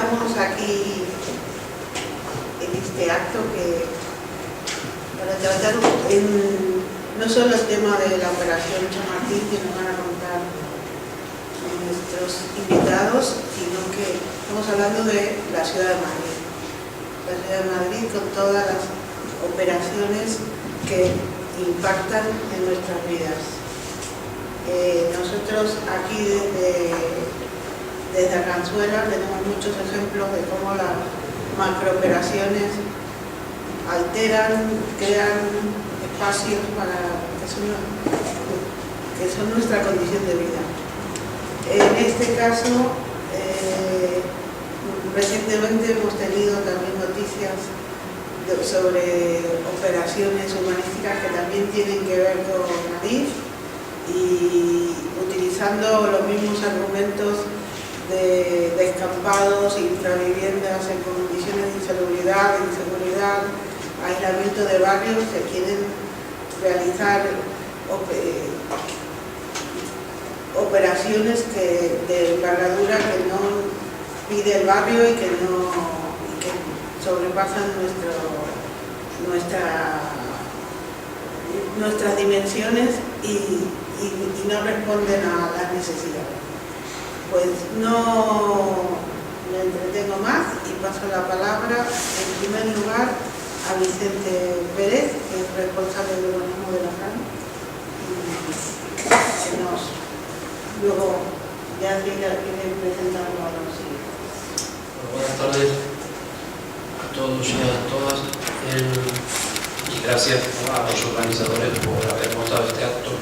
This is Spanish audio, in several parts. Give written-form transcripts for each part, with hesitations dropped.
estamos aquí en este acto para tratar no solo el tema de la operación Chamartín, que nos van a contar nuestros invitados, sino que estamos hablando de la ciudad de Madrid. La ciudad de Madrid con todas las operaciones que impactan en nuestras vidas. Nosotros aquí desde Arganzuela tenemos muchos ejemplos de cómo las macrooperaciones alteran, crean espacios que son nuestra condición de vida. En este caso, recientemente hemos tenido también noticias sobre operaciones humanísticas que también tienen que ver con Adif y utilizando los mismos argumentos de descampados, infraviviendas en condiciones de insalubridad, inseguridad, aislamiento de barrios, se quieren realizar operaciones de envergadura que no pide el barrio y que sobrepasan nuestras dimensiones y no responden a las necesidades. Pues no me entretengo más y paso la palabra en primer lugar a Vicente Pérez, que es responsable del urbanismo de la FRAN, que luego ya quiere presentarlo a los siguientes. Buenas tardes a todos y a todas y gracias a los organizadores por haber montado este acto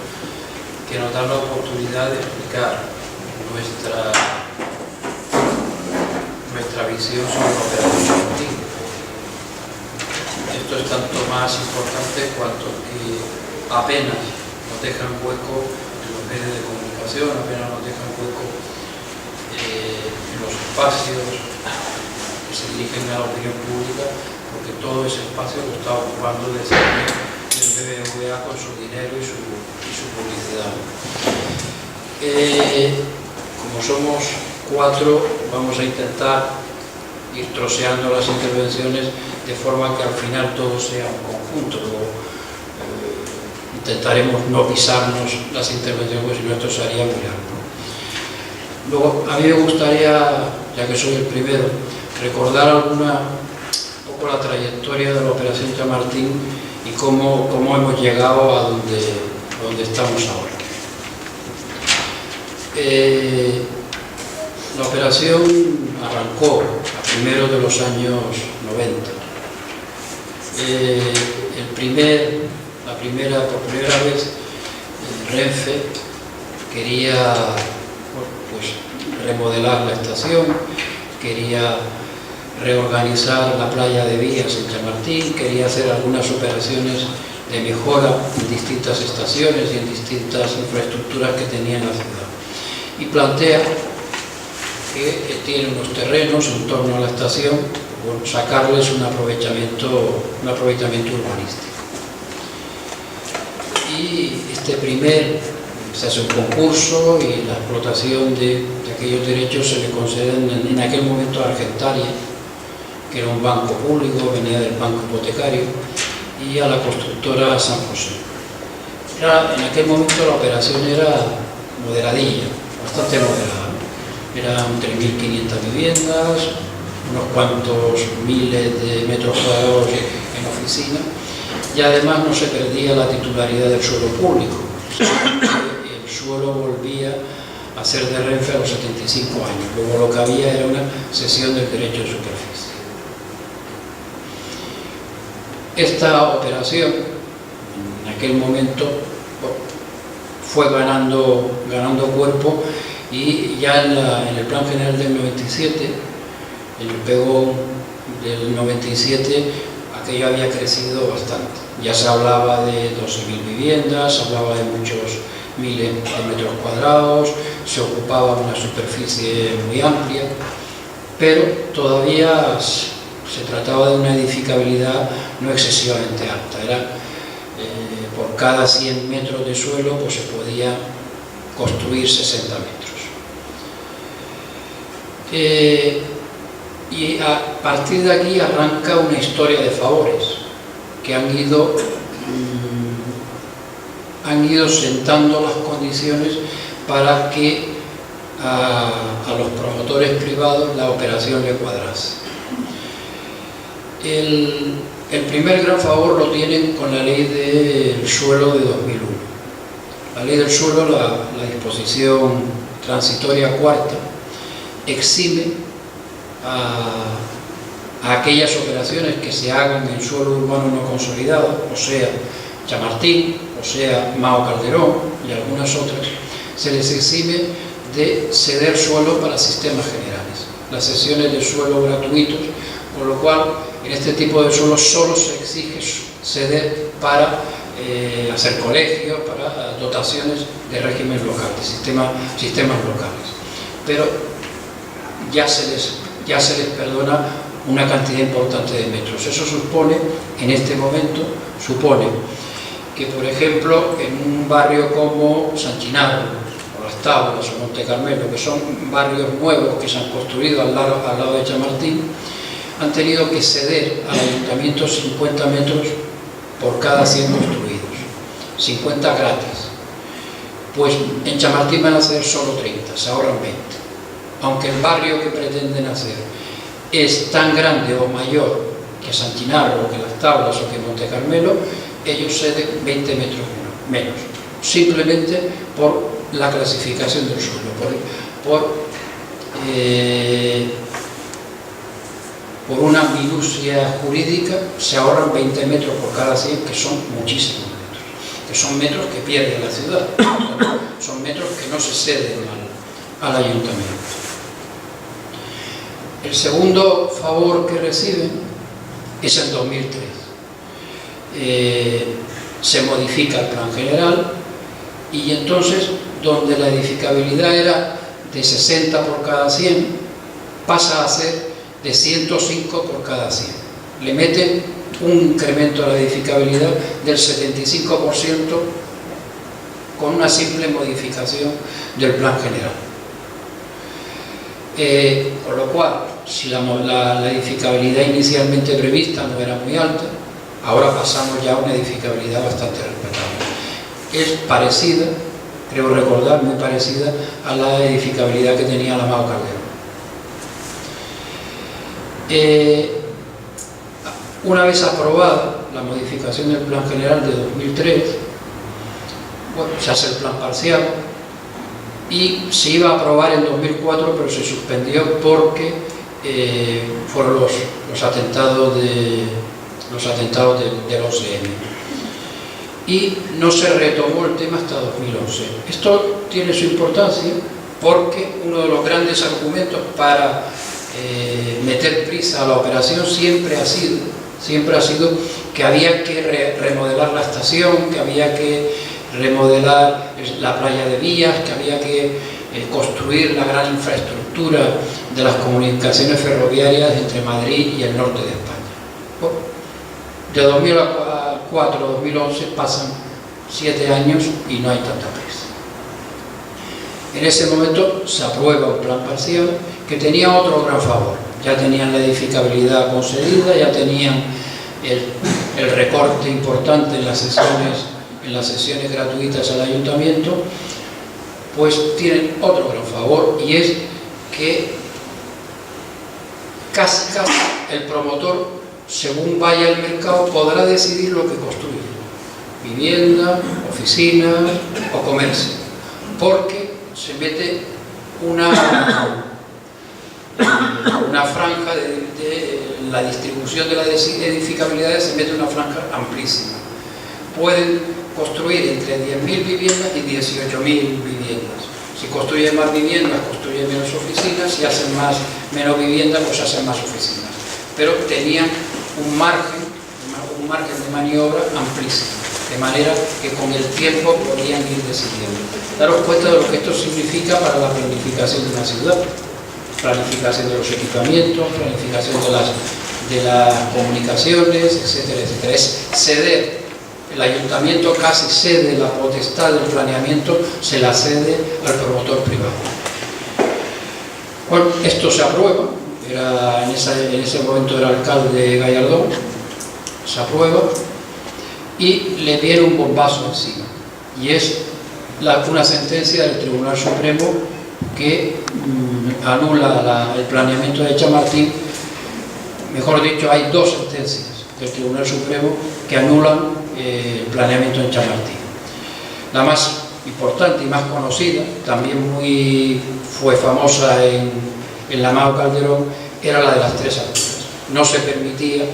que nos da la oportunidad de explicar nuestra visión sobre la operación Chamartín. Esto es tanto más importante cuanto que apenas nos dejan hueco en los medios de comunicación, apenas nos dejan hueco en los espacios que se dirigen a la opinión pública, porque todo ese espacio lo está ocupando el BBVA con su dinero y su publicidad. Como somos 4, vamos a intentar ir troceando las intervenciones de forma que al final todo sea un conjunto. Intentaremos no pisarnos las intervenciones, porque si no esto se haría muy largo. Luego, a mí me gustaría, ya que soy el primero, recordar un poco la trayectoria de la operación Chamartín y cómo hemos llegado a donde estamos ahora. La operación arrancó a primeros de los años 90. Por primera vez Renfe quería remodelar la estación, quería reorganizar la playa de Vías en Chamartín, quería hacer algunas operaciones de mejora en distintas estaciones y en distintas infraestructuras que tenía en la ciudad. Y plantea que tiene unos terrenos en torno a la estación, sacarles un aprovechamiento urbanístico. Y se hace un concurso y la explotación de aquellos derechos se le conceden en aquel momento a Argentaria, que era un banco público, venía del banco hipotecario, y a la constructora San José. En aquel momento la operación era moderadilla, bastante moderada. Eran 3.500 viviendas, unos cuantos miles de metros cuadrados en oficina, y además no se perdía la titularidad del suelo público. El suelo volvía a ser de Renfe a los 75 años. Luego lo que había era una cesión del derecho de superficie. Esta operación, en aquel momento, fue ganando cuerpo y ya en el Plan General del 97, en el PEGO del 97, aquello había crecido bastante. Ya se hablaba de 12.000 viviendas, se hablaba de muchos miles de metros cuadrados, se ocupaba una superficie muy amplia, pero todavía se trataba de una edificabilidad no excesivamente alta. Era, por cada 100 metros de suelo pues se podía construir 60 metros. Y a partir de aquí arranca una historia de favores que han ido sentando las condiciones para que a los promotores privados la operación le cuadrase. El primer gran favor lo tienen con la ley del suelo de 2001. La ley del suelo, la disposición transitoria cuarta, exime a aquellas operaciones que se hagan en suelo urbano no consolidado, o sea, Chamartín, o sea, Mao Calderón y algunas otras, se les exime de ceder suelo para sistemas generales, las cesiones de suelo gratuitos, con lo cual en este tipo de suelo solo se exige ceder para hacer colegios, para dotaciones de régimen local, de sistemas locales. Pero ya se les perdona una cantidad importante de metros. Eso supone, en este momento, que, por ejemplo, en un barrio como San Chinarro, o Las Tablas, o Monte Carmelo, que son barrios nuevos que se han construido al lado de Chamartín, han tenido que ceder al ayuntamiento 50 metros por cada 100 construidos, 50 gratis. Pues en Chamartín van a ceder solo 30, se ahorran 20. Aunque el barrio que pretenden hacer es tan grande o mayor que San Chinarro, que Las Tablas o que Monte Carmelo, ellos ceden 20 metros menos, simplemente por la clasificación del suelo, por una minucia jurídica se ahorran 20 metros por cada 100, que son muchísimos metros, que son metros que pierde la ciudad, son metros que no se ceden al ayuntamiento. El segundo favor que reciben es en 2003. Se modifica el plan general y entonces, donde la edificabilidad era de 60 por cada 100, pasa a ser de 105 por cada 100. Le meten un incremento a la edificabilidad del 75% con una simple modificación del plan general. Con lo cual, si la edificabilidad inicialmente prevista no era muy alta, ahora pasamos ya a una edificabilidad bastante respetable. Es parecida, creo recordar, muy parecida a la edificabilidad que tenía la Mao Calderón. Una vez aprobada la modificación del plan general de 2003, bueno, se hace el plan parcial y se iba a aprobar en 2004, pero se suspendió porque fueron los atentados del 11M, y no se retomó el tema hasta 2011. Esto tiene su importancia porque uno de los grandes argumentos para meter prisa a la operación siempre ha sido que había que remodelar la estación, que había que remodelar la playa de Vías, que había que construir la gran infraestructura de las comunicaciones ferroviarias entre Madrid y el norte de España. Bueno, de 2004 a 2011 pasan 7 años y no hay tanta prisa. En ese momento se aprueba un plan parcial que tenía otro gran favor. Ya tenían la edificabilidad concedida, ya tenían el recorte importante en las sesiones gratuitas al ayuntamiento, pues tienen otro gran favor, y es que casi el promotor, según vaya al mercado, podrá decidir lo que construye: vivienda, oficina o comercio, porque se mete una franja de la distribución de las edificabilidades, se mete una franja amplísima. Pueden construir entre 10.000 viviendas y 18.000 viviendas. Si construyen más viviendas, construyen menos oficinas; si hacen menos viviendas, pues hacen más oficinas. Pero tenían un margen de maniobra amplísimo, de manera que con el tiempo podían ir decidiendo. Daros cuenta de lo que esto significa para la planificación de una ciudad: planificación de los equipamientos, planificación de las comunicaciones, etcétera, etcétera. Es ceder. El ayuntamiento casi cede la potestad del planeamiento, se la cede al promotor privado. Bueno, esto se aprueba en ese momento era alcalde Gallardón, se aprueba y le viene un bombazo encima, y es una sentencia del Tribunal Supremo que anula el planeamiento de Chamartín. Mejor dicho, hay dos sentencias del Tribunal Supremo que anulan el planeamiento en Chamartín. La más importante y más conocida, también fue famosa en la Mao Calderón, era la de las 3 alturas. No se permitía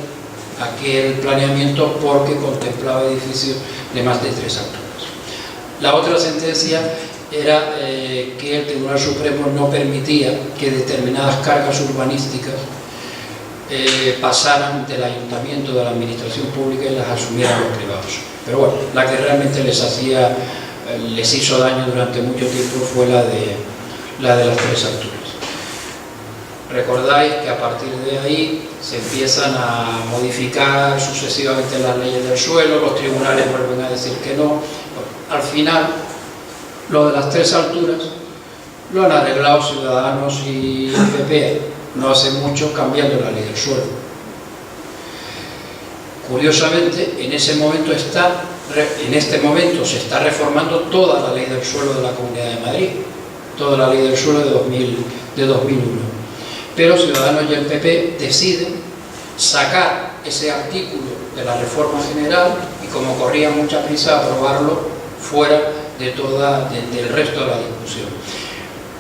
aquel planeamiento porque contemplaba edificios de más de 3 alturas. La otra sentencia era que el Tribunal Supremo no permitía que determinadas cargas urbanísticas pasaran del ayuntamiento, de la administración pública, y las asumieran los privados. Pero bueno, la que realmente les hizo daño durante mucho tiempo fue la de las 3 alturas. Recordáis que a partir de ahí se empiezan a modificar sucesivamente las leyes del suelo, los tribunales vuelven a decir que no. Bueno, al final, lo de las 3 alturas lo han arreglado Ciudadanos y el PP no hace mucho, cambiando la ley del suelo. Curiosamente, en este momento se está reformando toda la ley del suelo de la Comunidad de Madrid, toda la ley del suelo de 2001. Pero Ciudadanos y el PP deciden sacar ese artículo de la reforma general y, como corría mucha prisa, aprobarlo fuera del resto de la discusión.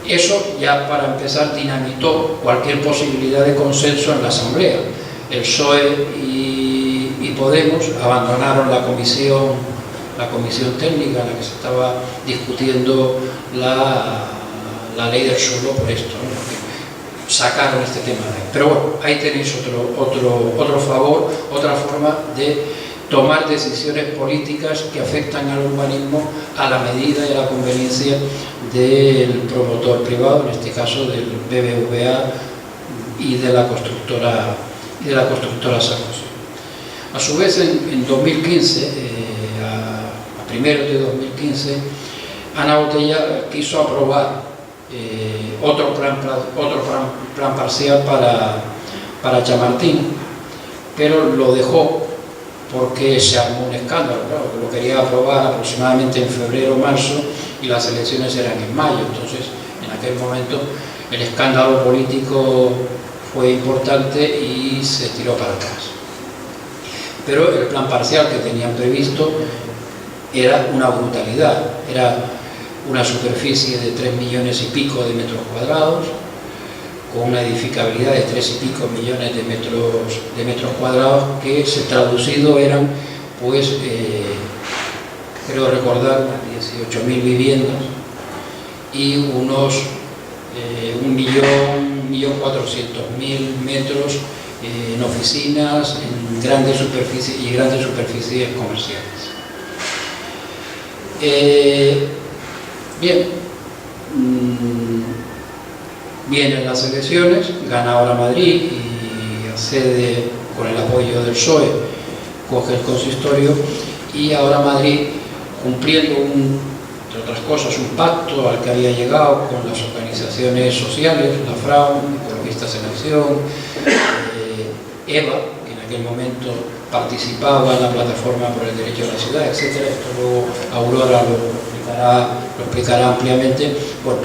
Eso, ya para empezar, dinamitó cualquier posibilidad de consenso en la Asamblea. El PSOE y Podemos abandonaron la comisión técnica en la que se estaba discutiendo la ley del suelo por esto, ¿no? Sacaron este tema de ahí. Pero bueno, ahí tenéis otro favor, otra forma de tomar decisiones políticas que afectan al urbanismo a la medida y a la conveniencia del promotor privado, en este caso del BBVA y de la constructora Sarkozy. A su vez, en 2015, a primeros de 2015, Ana Botella quiso aprobar otro plan parcial para Chamartín, pero lo dejó porque se armó un escándalo. Claro, lo quería aprobar aproximadamente en febrero o marzo y las elecciones eran en mayo. Entonces, en aquel momento, el escándalo político fue importante y se tiró para atrás. Pero el plan parcial que tenían previsto era una brutalidad, era una superficie de 3 millones y pico de metros cuadrados, con una edificabilidad de 3 y pico millones de metros cuadrados, que traducido eran, pues, creo recordar, 18.000 viviendas y unos 1.400.000 metros en oficinas, en grandes superficies comerciales. Bien, vienen las elecciones, gana ahora Madrid y accede, con el apoyo del PSOE, coge el consistorio, y ahora Madrid, cumpliendo entre otras cosas, un pacto al que había llegado con las organizaciones sociales, la FRAU, Ecologistas en Acción, EVA, que en aquel momento participaba en la plataforma por el derecho a la ciudad, etc. Esto luego Aurora lo explicará ampliamente. Bueno,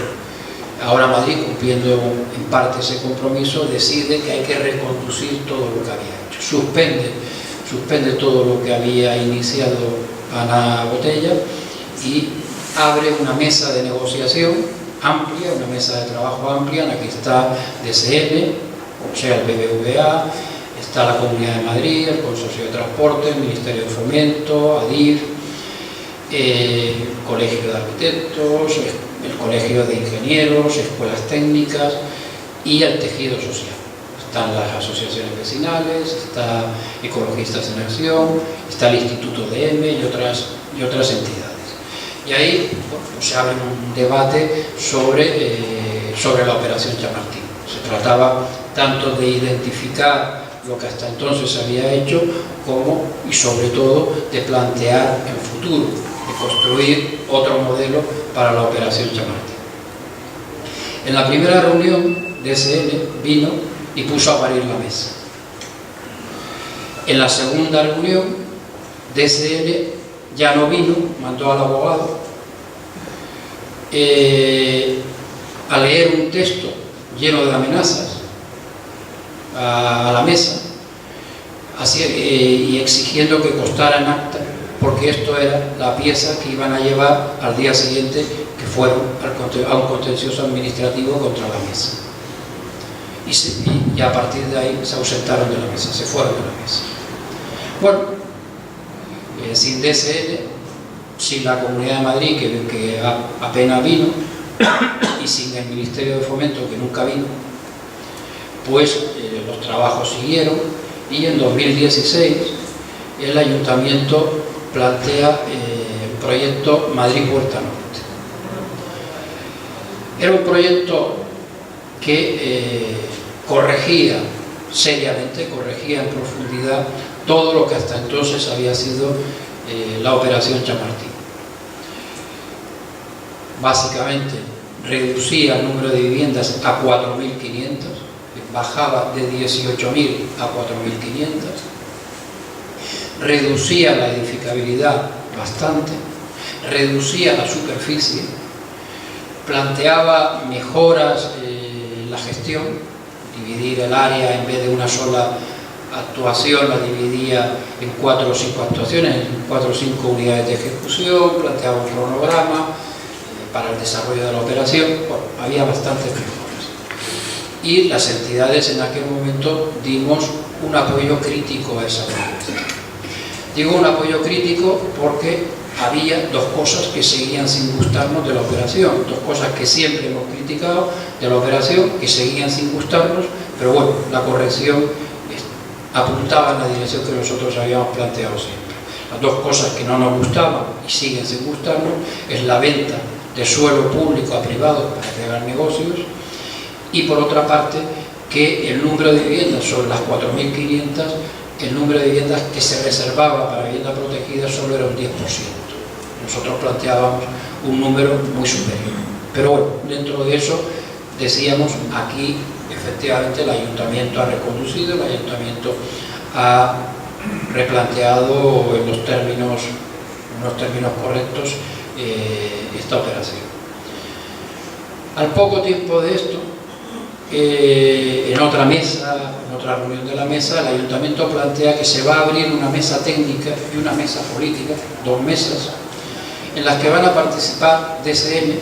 ahora Madrid, cumpliendo en parte ese compromiso, decide que hay que reconducir todo lo que había hecho. Suspende todo lo que había iniciado Ana Botella y abre una mesa de negociación amplia, una mesa de trabajo amplia, en la que está DSN, o sea, el BBVA, está la Comunidad de Madrid, el Consorcio de Transporte, el Ministerio de Fomento, ADIF, el Colegio de Arquitectos, el Colegio de Ingenieros, escuelas técnicas y el tejido social. Están las asociaciones vecinales, está Ecologistas en Acción, está el Instituto de M y otras entidades. Y ahí, bueno, pues se abre un debate sobre la operación Chamartín. Se trataba tanto de identificar lo que hasta entonces se había hecho, como, y sobre todo, de plantear el futuro, de construir otro modelo para la operación Chamartín. En la primera reunión, DSN vino y puso a parir la mesa. En la segunda reunión, DSN ya no vino, mandó al abogado a leer un texto lleno de amenazas a la mesa y exigiendo que costara en acta, porque esto era la pieza que iban a llevar al día siguiente, que fueron a un contencioso administrativo contra la mesa. Y a partir de ahí se ausentaron de la mesa, se fueron de la mesa. Bueno, sin DSN, sin la Comunidad de Madrid, que apenas vino, y sin el Ministerio de Fomento, que nunca vino, pues los trabajos siguieron, y en 2016 el Ayuntamiento plantea el proyecto Madrid-Puerta Norte. Era un proyecto que corregía seriamente, corregía en profundidad todo lo que hasta entonces había sido la operación Chamartín. Básicamente reducía el número de viviendas a 4.500, bajaba de 18.000 a 4.500, reducía la edificabilidad bastante, reducía la superficie, planteaba mejoras en la gestión, dividir el área en vez de una sola actuación, la dividía en 4 o 5 actuaciones, en 4 o 5 unidades de ejecución, planteaba un cronograma para el desarrollo de la operación. Bueno, había bastantes mejoras. Y las entidades en aquel momento dimos un apoyo crítico a esa propuesta. Digo un apoyo crítico porque había dos cosas que seguían sin gustarnos de la operación, dos cosas que siempre hemos criticado de la operación, que seguían sin gustarnos, pero bueno, la corrección apuntaba en la dirección que nosotros habíamos planteado siempre. Las dos cosas que no nos gustaban y siguen sin gustarnos es la venta de suelo público a privados para que hagan negocios, y por otra parte que el número de viviendas, sobre las 4.500, el número de viviendas que se reservaba para vivienda protegida solo era un 10%. Nosotros planteábamos un número muy superior. Pero bueno, dentro de eso decíamos, aquí efectivamente el Ayuntamiento ha reconducido, el Ayuntamiento ha replanteado en los términos correctos esta operación. Al poco tiempo de esto, en otra reunión de la mesa, el Ayuntamiento plantea que se va a abrir una mesa técnica y una mesa política, 2 mesas, en las que van a participar DSN,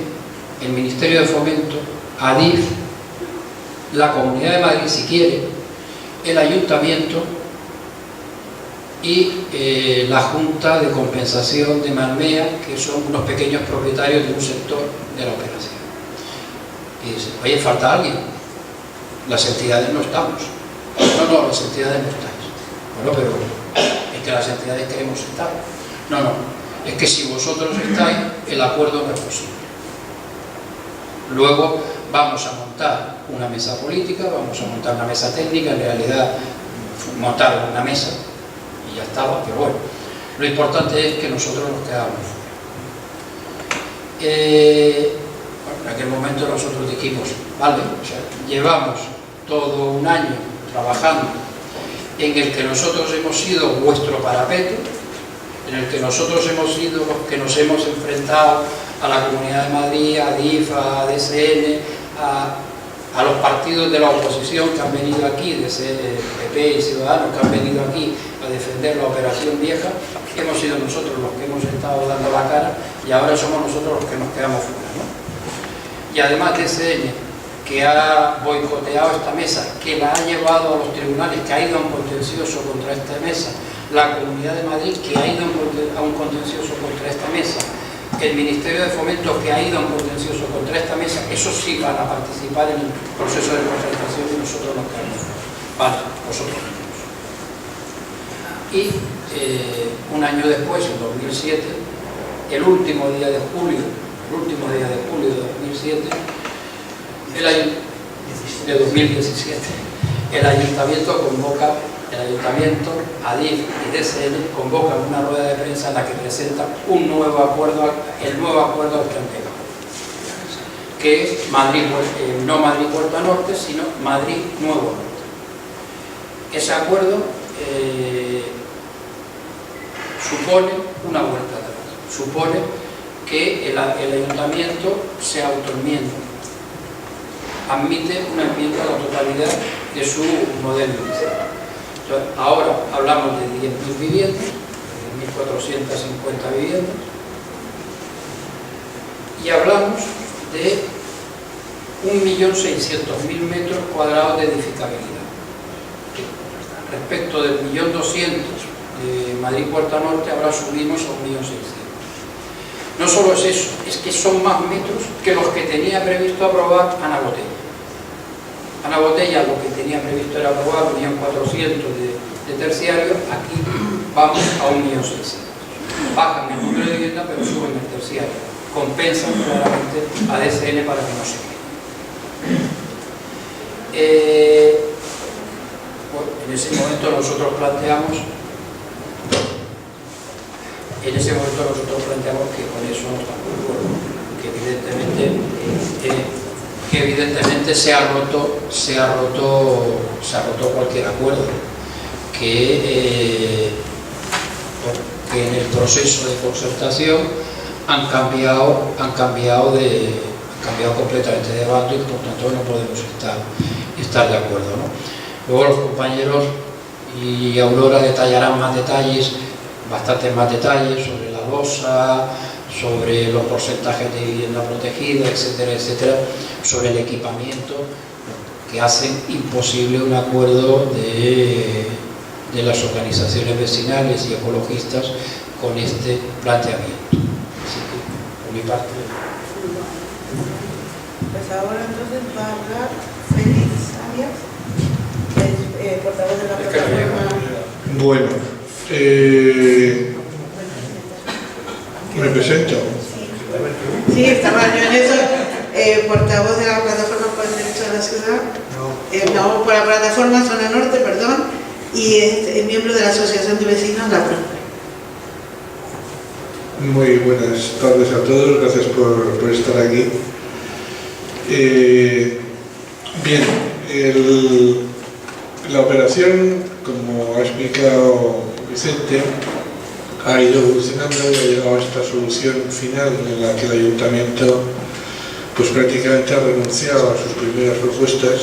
el Ministerio de Fomento, ADIF, la Comunidad de Madrid, si quiere, el Ayuntamiento y la Junta de Compensación de Malmea, que son unos pequeños propietarios de un sector de la operación. Y dice, oye, falta alguien. Las entidades no estamos. No, las entidades no estáis. Bueno, pero es que las entidades queremos estar. No, es que si vosotros estáis, el acuerdo no es posible. Luego vamos a montar una mesa política, vamos a montar una mesa técnica, en realidad montaron una mesa y ya estaba, pero bueno, lo importante es que nosotros nos quedamos fuera. En aquel momento nosotros dijimos, vale, o sea, llevamos todo un año trabajando en el que nosotros hemos sido vuestro parapeto, en el que nosotros hemos sido los que nos hemos enfrentado a la Comunidad de Madrid, a DIF, a DSN, a los partidos de la oposición que han venido aquí, PP y Ciudadanos, que han venido aquí a defender la operación vieja. Hemos sido nosotros los que hemos estado dando la cara y ahora somos nosotros los que nos quedamos fuera, ¿no? Y además DSN, que ha boicoteado esta mesa, que la ha llevado a los tribunales, que ha ido a un contencioso contra esta mesa, la Comunidad de Madrid, que ha ido a un contencioso contra esta mesa, el Ministerio de Fomento, que ha ido a un contencioso contra esta mesa, esos sí van a participar en el proceso de concertación y nosotros nos quedamos fuera. Vale, vosotros mismos. Y un año después, en 2007, el último día de julio de 2007, de 2017, el Ayuntamiento convoca, ADIF y DSN convocan una rueda de prensa en la que presentan un nuevo acuerdo, el nuevo acuerdo al que han llegado, que es Madrid, no Madrid Puerta Norte, sino Madrid Nuevo Norte. ese acuerdo supone una vuelta atrás, supone que el ayuntamiento se autoenmienda, admite una enmienda a la totalidad de su modelo inicial. Entonces, ahora hablamos de 10.000 viviendas, de 1.450 viviendas, y hablamos de 1.600.000 metros cuadrados de edificabilidad. Respecto del 1.200.000 de Madrid-Puerta Norte, ahora subimos a 1.600.000. No solo es eso, es que son más metros que los que tenía previsto aprobar Ana Botella. Ana Botella lo que tenía previsto era aprobar 1.400.000 de terciario, aquí vamos a 1.600.000. Bajan el número de viviendas pero suben el terciario. Compensan claramente a DCN para que no se quede. Bueno, en ese momento nosotros planteamos que con eso no estamos de acuerdo, que evidentemente se ha roto cualquier acuerdo, que en el proceso de concertación han cambiado completamente de bando y por tanto no podemos estar de acuerdo, ¿no? Luego los compañeros y Aurora detallarán más detalles, bastantes más detalles sobre la losa, sobre los porcentajes de vivienda protegida, etcétera, etcétera, sobre el equipamiento, que hacen imposible un acuerdo de las organizaciones vecinales y ecologistas con este planteamiento. Así que, por mi parte... Pues ahora entonces va a hablar Félix Arias, portavoz de la plataforma. Bueno, ¿me presento? Sí, estaba yo en eso, portavoz de la plataforma por el derecho a la ciudad, no, por la plataforma Zona Norte, perdón, y miembro de la Asociación de Vecinos La Frontera. Muy buenas tardes a todos, gracias por estar aquí. Bien, la operación, como ha explicado Vicente, ha ido evolucionando y ha llegado a esta solución final en la que el ayuntamiento pues prácticamente ha renunciado a sus primeras propuestas,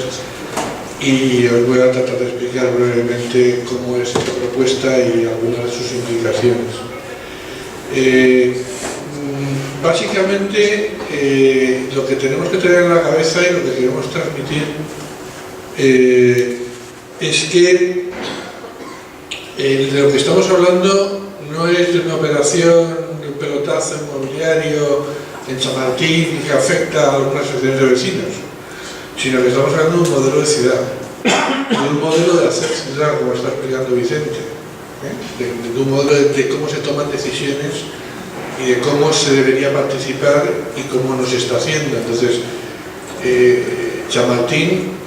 y os voy a tratar de explicar brevemente cómo es esta propuesta y algunas de sus implicaciones. Básicamente lo que tenemos que tener en la cabeza y lo que queremos transmitir es que de lo que estamos hablando no es de una operación de un pelotazo inmobiliario en Chamartín que afecta a algunas asociaciones de vecinos, sino que estamos hablando de un modelo de ciudad, de un modelo de hacer ciudad, como está explicando Vicente, de un modelo de cómo se toman decisiones y de cómo se debería participar y cómo no se está haciendo. Entonces, Chamartín,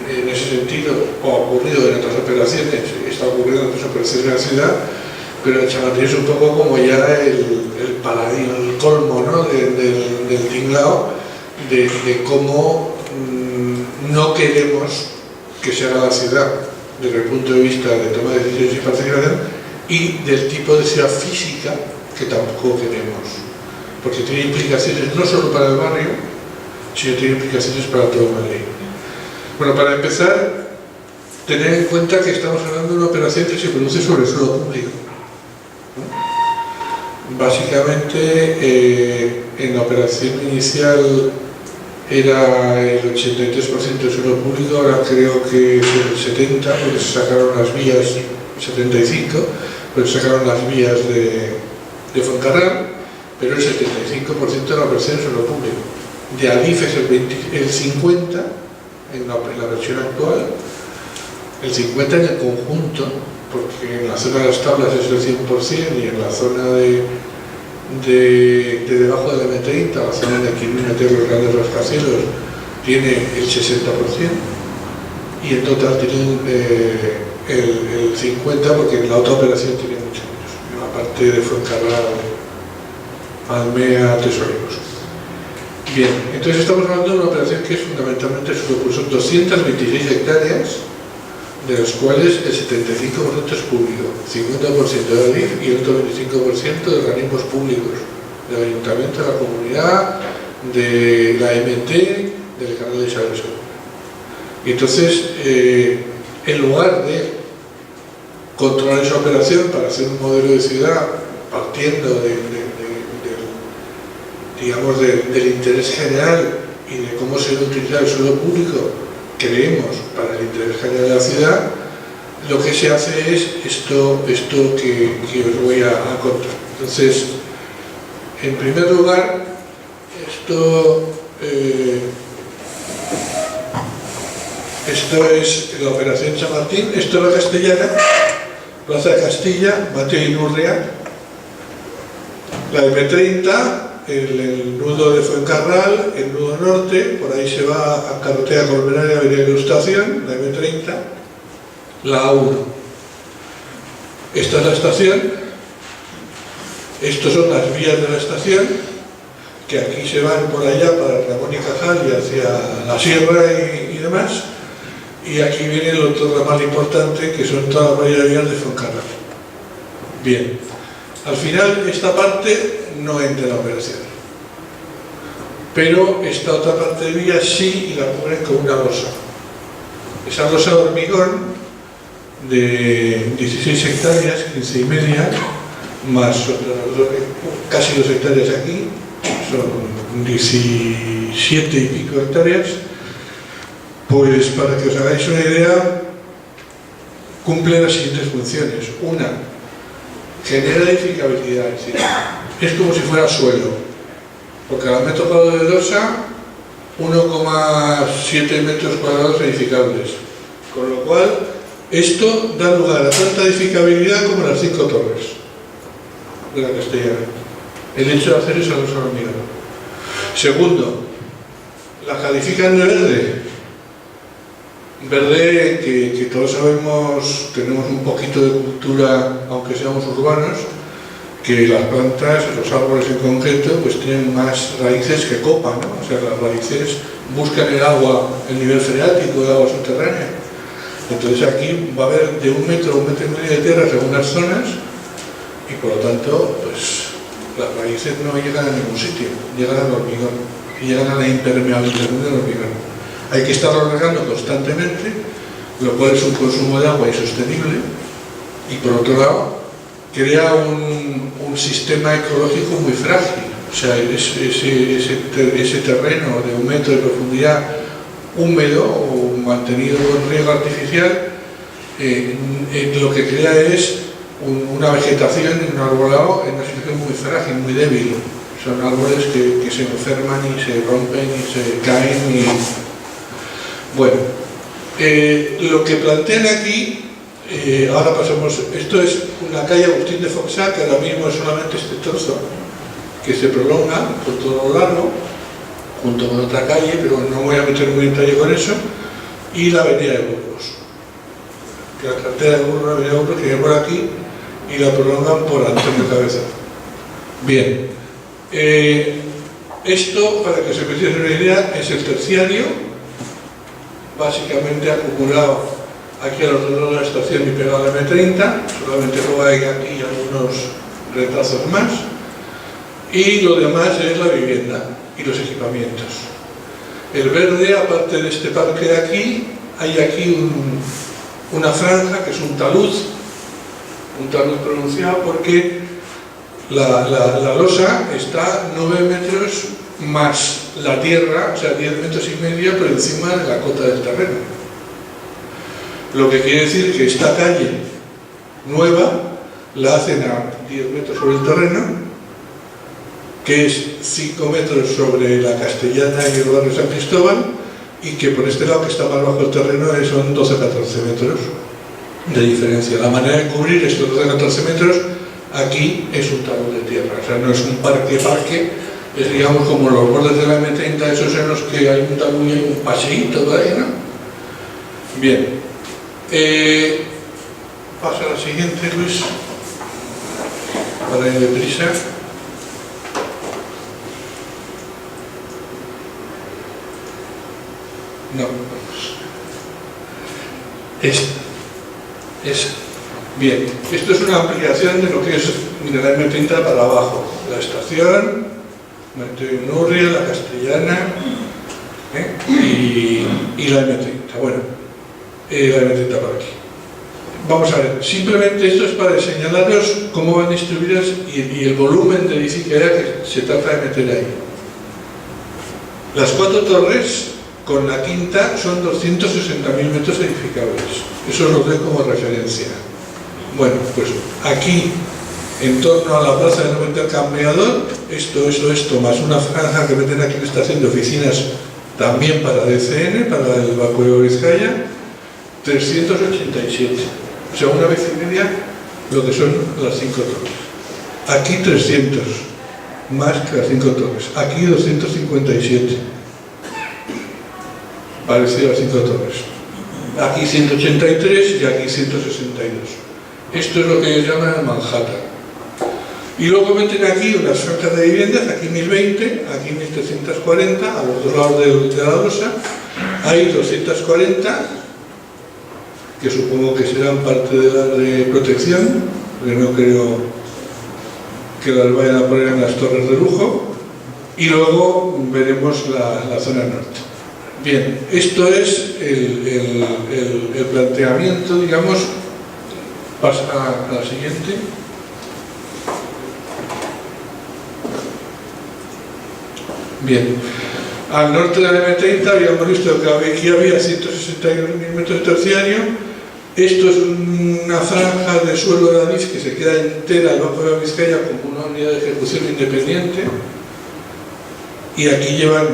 en ese sentido, ha ocurrido en otras operaciones, está ocurriendo en otras operaciones de la ciudad, pero Chamartín es un poco como ya el paladín, el colmo, ¿no?, del tinglao, de cómo no queremos que se haga la ciudad desde el punto de vista de toma de decisiones y participación, y del tipo de ciudad física que tampoco queremos, porque tiene implicaciones no solo para el barrio, sino tiene implicaciones para todo Madrid. Bueno, para empezar, tener en cuenta que estamos hablando de una operación que se produce sobre suelo público, ¿no? Básicamente, en la operación inicial era el 83% de suelo público, ahora creo que es el 70%, porque se sacaron las vías, 75%, porque se sacaron las vías de Fuencarral, pero el 75% de la operación es suelo público. De Adif es el 50% en la versión actual, el 50% en el conjunto, porque en la zona de las tablas es el 100% y en la zona de debajo de la M30, la zona de aquí meter los grandes rascacielos, tiene el 60%, y en total tienen el 50%, porque en la otra operación tiene mucho menos, en la parte de Fuencarral, Almea, Tesoreros. Bien, entonces estamos hablando de una operación que es fundamentalmente suelo público, son 226 hectáreas de los cuales el 75% es público, 50% de Adif y el otro 25% de organismos públicos, del ayuntamiento, de la comunidad, de la MT, del canal de Isabel II. Y entonces, en lugar de controlar esa operación para hacer un modelo de ciudad partiendo digamos, del interés general y de cómo se debe utilizar el suelo público, creemos, para el interés general de la ciudad, lo que se hace es esto que os voy a contar. Entonces, en primer lugar, esto es la operación Chamartín, esto es la Castellana, Plaza de Castilla, Mateo Inurria, la M30, el nudo de Fuencarral, el nudo norte, por ahí se va a Carretera Colmenares, Avenida Ilustración, la M30, la A1. Esta es la estación, estas son las vías de la estación, que aquí se van por allá para Ramón y Cajal y hacia la sierra y demás, y aquí viene el otro ramal importante, que son todas las vías de Fuencarral. Bien, al final esta parte no entra en la operación, pero esta otra parte de vía sí, y la ponen con una losa. Esa losa de hormigón de 16 hectáreas, 15 y media, más casi 2 hectáreas aquí, son 17 y pico hectáreas. Pues para que os hagáis una idea, cumple las siguientes funciones. Una, genera edificabilidad, es como si fuera suelo, porque al metro cuadrado de losa, 1,7 metros cuadrados edificables, con lo cual esto da lugar a tanta edificabilidad como las 5 torres de la Castellana, el hecho de hacer eso a losa hormigón. Segundo, la califican de verde, que todos sabemos, tenemos un poquito de cultura, aunque seamos urbanos, que las plantas, los árboles en concreto, pues tienen más raíces que copa, ¿no? O sea, las raíces buscan el agua, el nivel freático, el agua subterránea. Entonces aquí va a haber de 1 metro a 1,5 metros de tierra según las zonas, y por lo tanto, pues las raíces no llegan a ningún sitio, llegan al hormigón, y llegan a la impermeabilización del hormigón. Hay que estarlo regando constantemente, lo cual es un consumo de agua insostenible, y por otro lado, crea un sistema ecológico muy frágil. O sea, ese terreno de 1 metro de profundidad húmedo o mantenido con riego artificial, lo que crea es una vegetación y un arbolado en una situación muy frágil, muy débil. Son árboles que se enferman y se rompen y se caen. Bueno, lo que plantean aquí, ahora pasamos, esto es una calle Agustín de Foxá, que ahora mismo es solamente este trozo, que se prolonga por todo lo largo, junto con otra calle, pero no voy a meter muy en detalle con eso, y la avenida de Burgos, que la carretera de Burgos, la avenida de Burgos, que viene por aquí, y la prolongan por Antonio Cabeza. Bien, esto, para que se me haga una idea, es el terciario, básicamente acumulado aquí alrededor de la estación y pegado a la M30, solamente luego hay aquí algunos retazos más, y lo demás es la vivienda y los equipamientos. El verde, aparte de este parque de aquí, hay aquí una franja que es un talud pronunciado, porque la losa está 9 metros más la tierra, o sea, 10,5 metros por encima de la cota del terreno. Lo que quiere decir que esta calle nueva la hacen a 10 metros sobre el terreno, que es 5 metros sobre la Castellana y el barrio San Cristóbal, y que por este lado, que está más bajo el terreno, son 12-14 metros de diferencia. La manera de cubrir estos 12-14 metros aquí es un talud de tierra, o sea, no es un parque, es, digamos, como los bordes de la M30, esos en los que hay un talud y hay un paseíto por ahí, ¿no? Bien, pasa a la siguiente, Luis, para ir deprisa. No, Esa. Bien, esto es una ampliación de lo que es la M30 para abajo. La estación, Nurria, la Castellana y la M30. Bueno, la M30 por aquí. Vamos a ver, simplemente esto es para señalaros cómo van distribuidas y el volumen de edificación que se trata de meter ahí. Las 4 torres con la quinta son 260.000 metros edificables. Eso os lo doy como referencia. Bueno, pues aquí, en torno a la plaza del nuevo intercambiador, esto, más una franja que meten aquí en estación de oficinas también para DCN, para el Banco de Vizcaya, 387. O sea, una vez y media lo que son las 5 torres. Aquí 300, más que las 5 torres. Aquí 257, parecido a las 5 torres. Aquí 183 y aquí 162. Esto es lo que ellos llaman el Manhattan. Y luego meten aquí unas franjas de viviendas, aquí 1020, aquí 1340, a los dos lados de la losa. Hay 240, que supongo que serán parte de las de protección, porque no creo que las vayan a poner en las torres de lujo. Y luego veremos la zona norte. Bien, esto es el planteamiento, digamos. Pasa a la siguiente. Bien, al norte de la M30 habíamos visto que aquí había 161.000 metros de terciario. Esto es una franja de suelo de Adif que se queda entera al Banco de Vizcaya como una unidad de ejecución independiente. Y aquí llevan,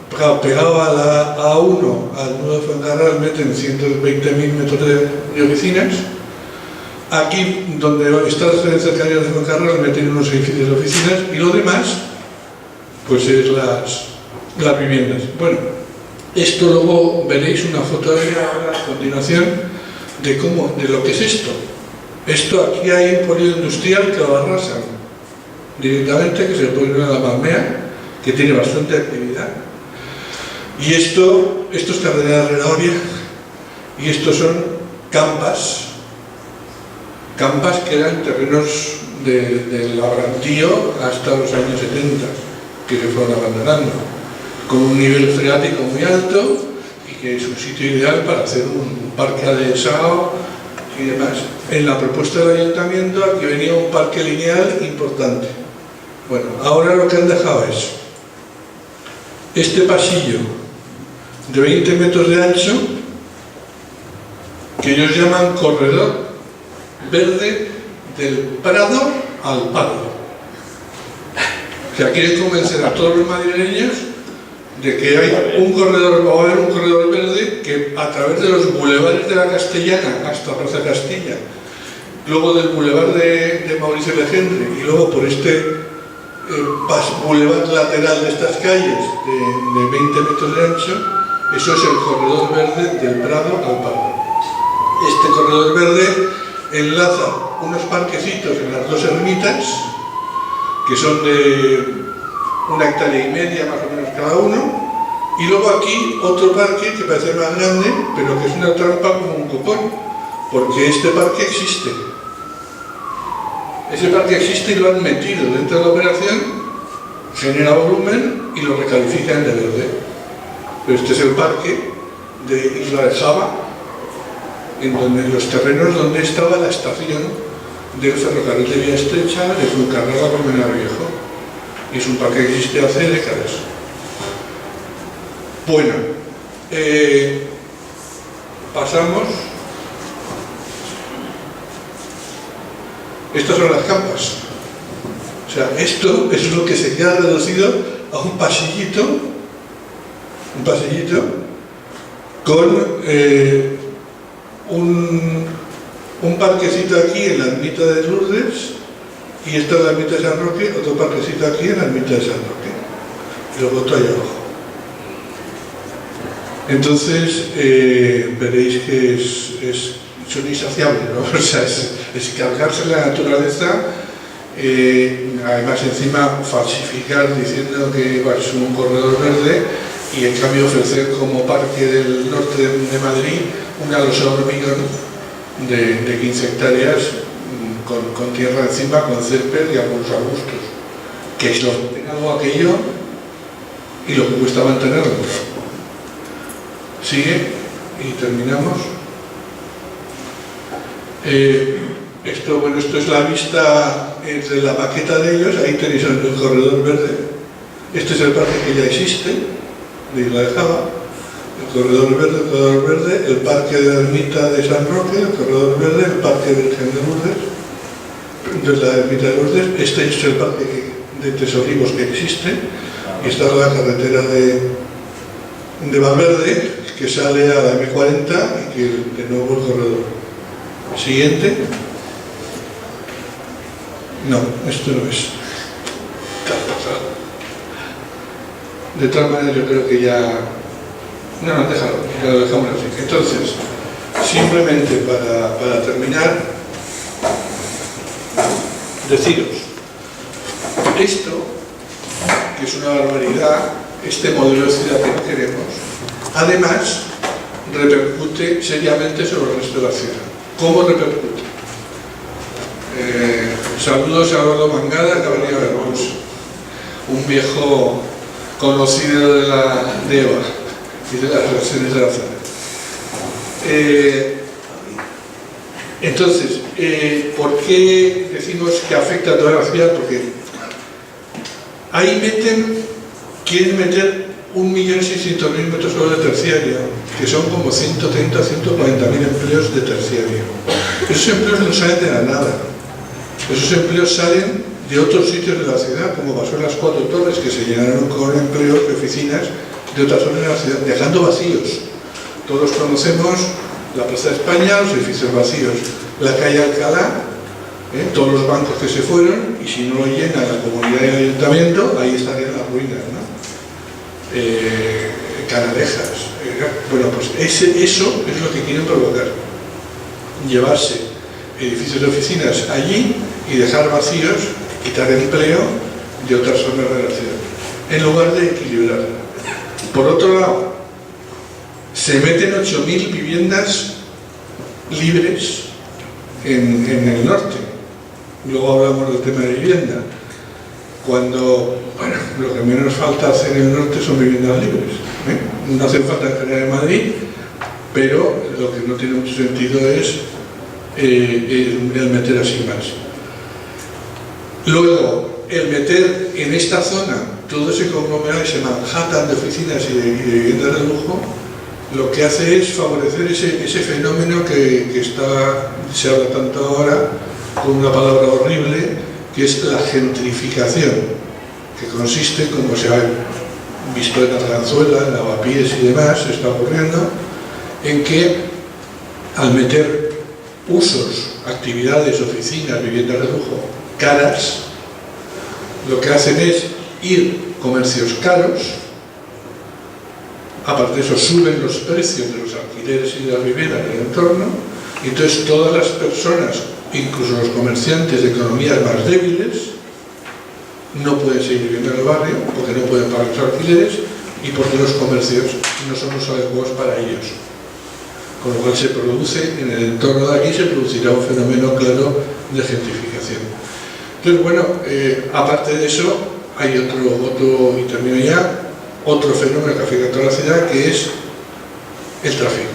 pegado a la A1, al nudo de Fuencarral, meten 120.000 metros de oficinas. Aquí, donde está la cercanía de Fuencarral, meten unos edificios de oficinas y lo demás, pues es las viviendas. Bueno, esto luego veréis una fotografía a continuación de lo que es esto. Esto, aquí hay un polígono industrial que lo arrasan directamente, que se pone en la Palmea, que tiene bastante actividad. Y esto es Cardenal Herrera Oria, y estos son campas que eran terrenos del labrantío hasta los años 70, que se fueron abandonando, con un nivel freático muy alto y que es un sitio ideal para hacer un parque adhesado y demás. En la propuesta del ayuntamiento aquí venía un parque lineal importante. Bueno, ahora lo que han dejado es este pasillo de 20 metros de ancho, que ellos llaman corredor verde del Prado al Pardo. O sea, quieren convencer a todos los madrileños de que hay un corredor, va a haber un corredor verde que a través de los bulevares de la Castellana hasta Plaza Castilla, luego del bulevar de Mauricio Legendre y luego por este bulevar lateral de estas calles de 20 metros de ancho, eso es el corredor verde del Prado al Pardo. Este corredor verde enlaza unos parquecitos en las dos ermitas, que son de 1,5 hectáreas más o menos cada uno, y luego aquí otro parque que parece más grande, pero que es una trampa como un copón, porque este parque existe. Ese parque existe y lo han metido dentro de la operación, genera volumen y lo recalifican de verde. Pero este es el parque de Isla de Java, en los terrenos donde estaba la estación del ferrocarril de vía estrecha de Fuencarral a Colmenar Viejo. Y es un parque que existe hace décadas. Bueno, pasamos. Estas son las campas. O sea, esto es lo que se queda reducido a un pasillito con un parquecito aquí en la ermita de Lourdes, y esta es la ermita de San Roque, otro parquecito aquí en la ermita de San Roque, y luego otro allá abajo. Entonces veréis que son insaciables, ¿no? O sea, es cargarse la naturaleza, además encima falsificar diciendo que es un corredor verde y en cambio ofrecer como parque del norte de Madrid una losa de hormigón de 15 hectáreas con tierra encima, con césped y algunos arbustos, que es lo que hago aquello y lo que cuesta mantenerlo. Sigue y terminamos. Esto es la vista de la maqueta de ellos. Ahí tenéis el corredor verde. Este es el parque que ya existe de Isla de Java. El corredor verde, el parque de la ermita de San Roque, el corredor verde, el parque de Virgen de Lourdes, de la ermita de Lourdes. Este es el parque de Tesoribos que existe. Y está la carretera de Valverde, que sale a la M40 y que de nuevo el corredor. Siguiente. No, esto no es. De tal manera yo creo que ya... No, déjalo, ya lo dejamos así. Entonces, simplemente para terminar, deciros, esto, que es una barbaridad, este modelo de ciudad que no queremos, además repercute seriamente sobre el resto de la ciudad. ¿Cómo repercute? Saludos a Eduardo Mangada, que ha venido a vernos, un viejo conocido de EVA y de las relaciones de la zona. Entonces, ¿por qué decimos que afecta a toda la ciudad? Porque ahí quieren meter 1.600.000 metros cuadrados de terciario, que son como 130 a 140.000 empleos de terciario. Esos empleos no salen de la nada. Esos empleos salen de otros sitios de la ciudad, como pasó en las 4 torres, que se llenaron con empleos de oficinas de otras zonas de la ciudad, dejando vacíos. Todos conocemos la Plaza de España, los edificios vacíos, la calle Alcalá, todos los bancos que se fueron, y si no lo llena la comunidad y el ayuntamiento, ahí estarían las ruinas, ¿no? Canalejas. Bueno, pues eso es lo que quieren provocar. Llevarse edificios de oficinas allí y dejar vacíos, quitar empleo de otras zonas de la ciudad, en lugar de equilibrar. Por otro lado, se meten 8.000 viviendas libres en el norte. Luego hablamos del tema de vivienda. Cuando, bueno, lo que menos falta hacer en el norte son viviendas libres. No hace falta en general en Madrid, pero lo que no tiene mucho sentido es el meter así más. Luego, el meter en esta zona todo ese conglomerado, ese Manhattan de oficinas y de viviendas de lujo, lo que hace es favorecer ese fenómeno que se habla tanto ahora, con una palabra horrible, que es la gentrificación, que consiste, como se ha visto en Arganzuela, en Lavapiés y demás, se está ocurriendo, en que al meter usos, actividades, oficinas, viviendas de lujo caras, lo que hacen es ir comercios caros, aparte de eso suben los precios de los alquileres y de las viviendas del entorno, y entonces todas las personas, incluso los comerciantes de economías más débiles, no pueden seguir viviendo en el barrio porque no pueden pagar los alquileres y porque los comercios no son los adecuados para ellos. Con lo cual se produce, en el entorno de aquí se producirá un fenómeno claro de gentrificación. Entonces, bueno, aparte de eso, hay otro, y termino ya, otro fenómeno que afecta a toda la ciudad, que es el tráfico.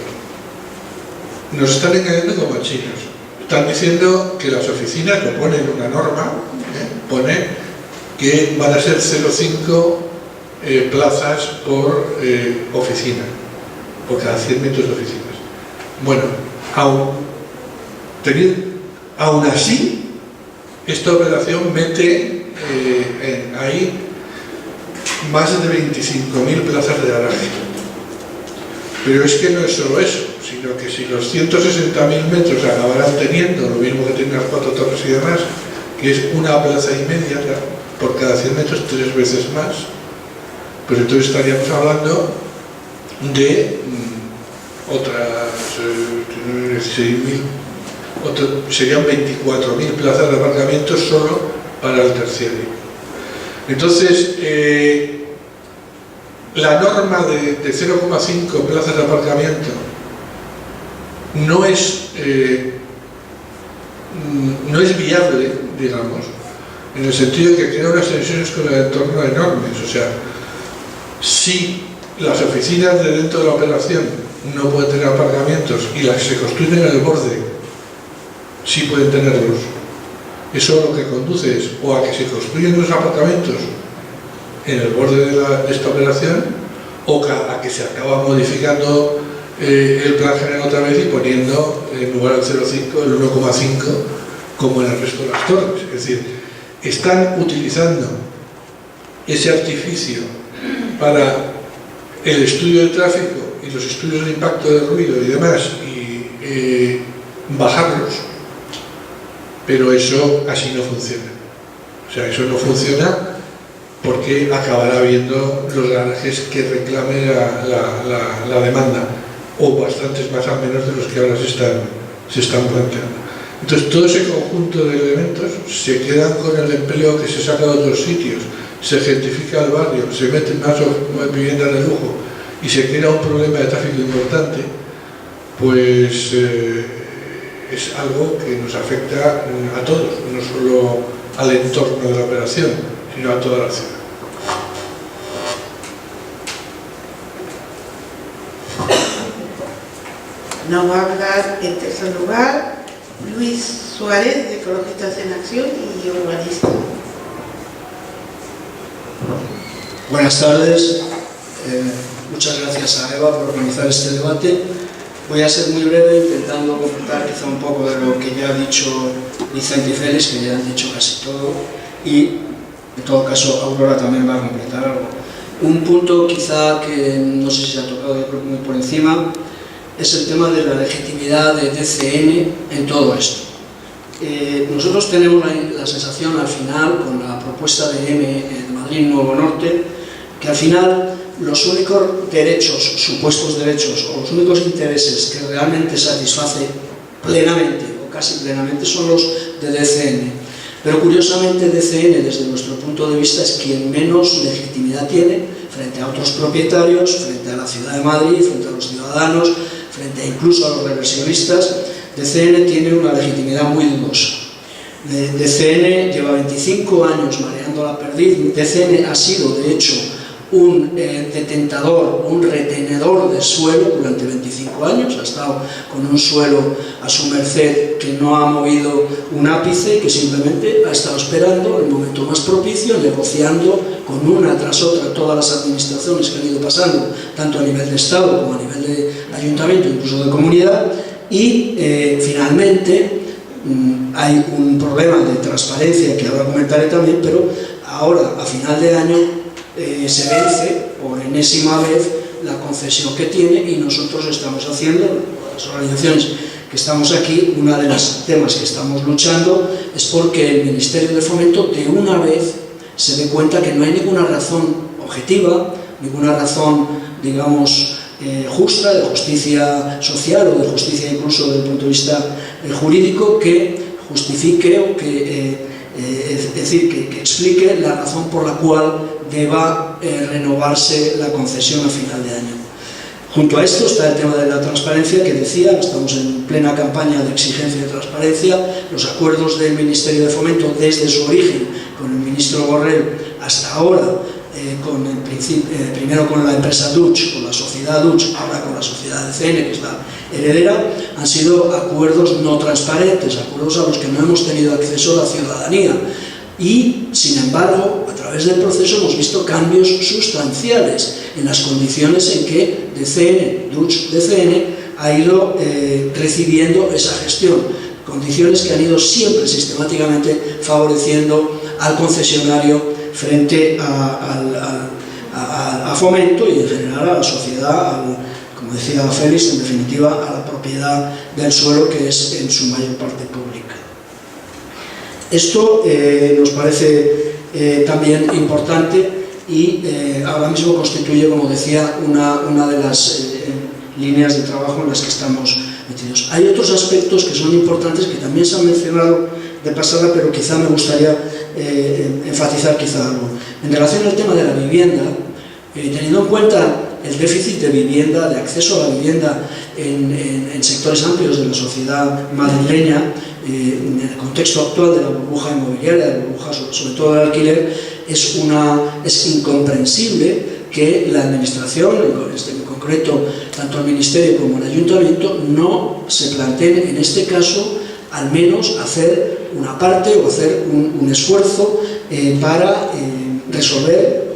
Nos están engañando como chinos. Están diciendo que las oficinas, lo ponen en una norma, pone que van a ser 0,5 plazas por oficina, por cada 100 metros de oficinas. Bueno, aún así, esta operación mete ahí más de 25.000 plazas de garaje. Pero es que no es solo eso, sino que si los 160.000 metros acabarán teniendo lo mismo que tienen las 4 torres y demás, que es una plaza y media por cada 100 metros, 3 veces más, pues entonces estaríamos hablando de otras 16.000, serían 24.000 plazas de aparcamiento solo para el terciario. Entonces, la norma de 0,5 plazas de aparcamiento no es no es viable, digamos, en el sentido de que tiene unas tensiones con el entorno enormes. O sea, si las oficinas de dentro de la operación no pueden tener aparcamientos y las que se construyen en el borde sí pueden tenerlos, eso lo que conduce es o a que se construyen los apartamentos en el borde de esta operación, o a que se acaba modificando el plan general otra vez y poniendo en lugar del 0,5 el 1,5 como en el resto de las torres. Es decir, están utilizando ese artificio para el estudio del tráfico y los estudios de impacto de ruido y demás, y bajarlos, pero eso así no funciona. O sea, eso no funciona porque acabará habiendo los garajes que reclame la demanda, o bastantes más al menos de los que ahora se están planteando. Entonces, todo ese conjunto de elementos se quedan con el empleo que se saca de otros sitios, se gentrifica el barrio, se meten más viviendas de lujo y se crea un problema de tráfico importante, pues es algo que nos afecta a todos, no solo al entorno de la operación, sino a toda la ciudad. Nos va a hablar en tercer lugar Luis Suárez, de Ecologistas en Acción y urbanista. Buenas tardes, muchas gracias a Eva por organizar este debate. Voy a ser muy breve, intentando completar quizá un poco de lo que ya ha dicho Vicente y Félix, que ya han dicho casi todo, y en todo caso Aurora también va a completar algo. Un punto quizá que no sé si se ha tocado, yo creo que muy por encima, es el tema de la legitimidad de DCN en todo esto. Nosotros tenemos la sensación al final, con la propuesta de Madrid Nuevo Norte, que al final los únicos derechos, supuestos derechos, o los únicos intereses que realmente satisface plenamente o casi plenamente son los de DCN. Pero curiosamente DCN, desde nuestro punto de vista, es quien menos legitimidad tiene frente a otros propietarios, frente a la Ciudad de Madrid, frente a los ciudadanos, frente incluso a los reversionistas. DCN tiene una legitimidad muy dudosa. DCN lleva 25 años mareando la perdiz. DCN ha sido, de hecho, un detentador, un retenedor de suelo durante 25 años, ha estado con un suelo a su merced que no ha movido un ápice, que simplemente ha estado esperando el momento más propicio, negociando con una tras otra todas las administraciones que han ido pasando, tanto a nivel de Estado como a nivel de ayuntamiento, incluso de comunidad, y finalmente hay un problema de transparencia que ahora comentaré también, pero ahora a final de año se vence por enésima vez la concesión que tiene, y nosotros estamos haciendo, las organizaciones que estamos aquí, uno de los temas que estamos luchando es porque el Ministerio de Fomento de una vez se dé cuenta que no hay ninguna razón objetiva, ninguna razón, digamos, justa, de justicia social o de justicia incluso desde el punto de vista jurídico, que justifique o que es decir, que explique la razón por la cual deba renovarse la concesión a final de año. Junto a esto está el tema de la transparencia, que decía, estamos en plena campaña de exigencia de transparencia. Los acuerdos del Ministerio de Fomento desde su origen con el ministro Borrell hasta ahora, primero con la empresa Dutch, con la sociedad Dutch, ahora con la sociedad DCN, que es la heredera, han sido acuerdos no transparentes, acuerdos a los que no hemos tenido acceso a la ciudadanía. Y, sin embargo, a través del proceso hemos visto cambios sustanciales en las condiciones en que DCN, Dutch DCN, ha ido recibiendo esa gestión. Condiciones que han ido siempre sistemáticamente favoreciendo al concesionario frente a Fomento y en general a la sociedad, como decía Félix, en definitiva a la propiedad del suelo, que es en su mayor parte pública. Esto nos parece también importante y ahora mismo constituye, como decía, una de las líneas de trabajo en las que estamos metidos. Hay otros aspectos que son importantes, que también se han mencionado de pasada, pero quizá me gustaría enfatizar quizá algo. En relación al tema de la vivienda, teniendo en cuenta el déficit de vivienda, de acceso a la vivienda en sectores amplios de la sociedad madrileña, en el contexto actual de la burbuja inmobiliaria, de la burbuja sobre todo del alquiler, es incomprensible que la administración, en concreto tanto el Ministerio como el Ayuntamiento, no se planteen en este caso al menos hacer una parte o hacer un esfuerzo para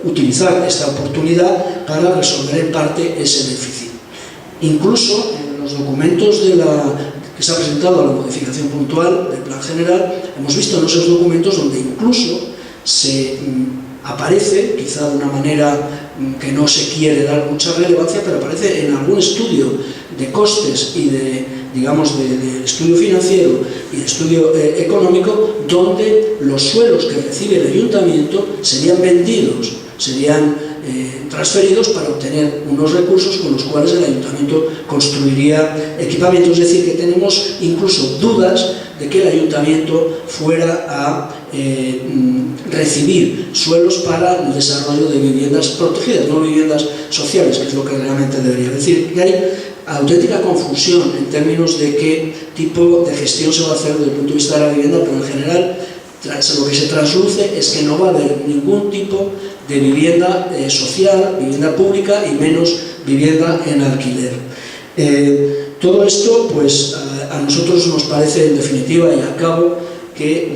utilizar esta oportunidad para resolver en parte ese déficit. Incluso en los documentos que se ha presentado a la modificación puntual del Plan General, hemos visto en esos documentos donde incluso se aparece, quizá de una manera que no se quiere dar mucha relevancia, pero aparece en algún estudio de costes y de estudio financiero y de estudio económico, donde los suelos que recibe el ayuntamiento serían vendidos, serían transferidos para obtener unos recursos con los cuales el ayuntamiento construiría equipamientos. Es decir, que tenemos incluso dudas de que el ayuntamiento fuera a recibir suelos para el desarrollo de viviendas protegidas, no viviendas sociales, que es lo que realmente debería. Es decir, que hay auténtica confusión en términos de qué tipo de gestión se va a hacer desde el punto de vista de la vivienda, pero en general lo que se trasluce es que no va a haber ningún tipo de vivienda social, vivienda pública y menos vivienda en alquiler. Todo esto, pues, a nosotros nos parece, en definitiva y al cabo, que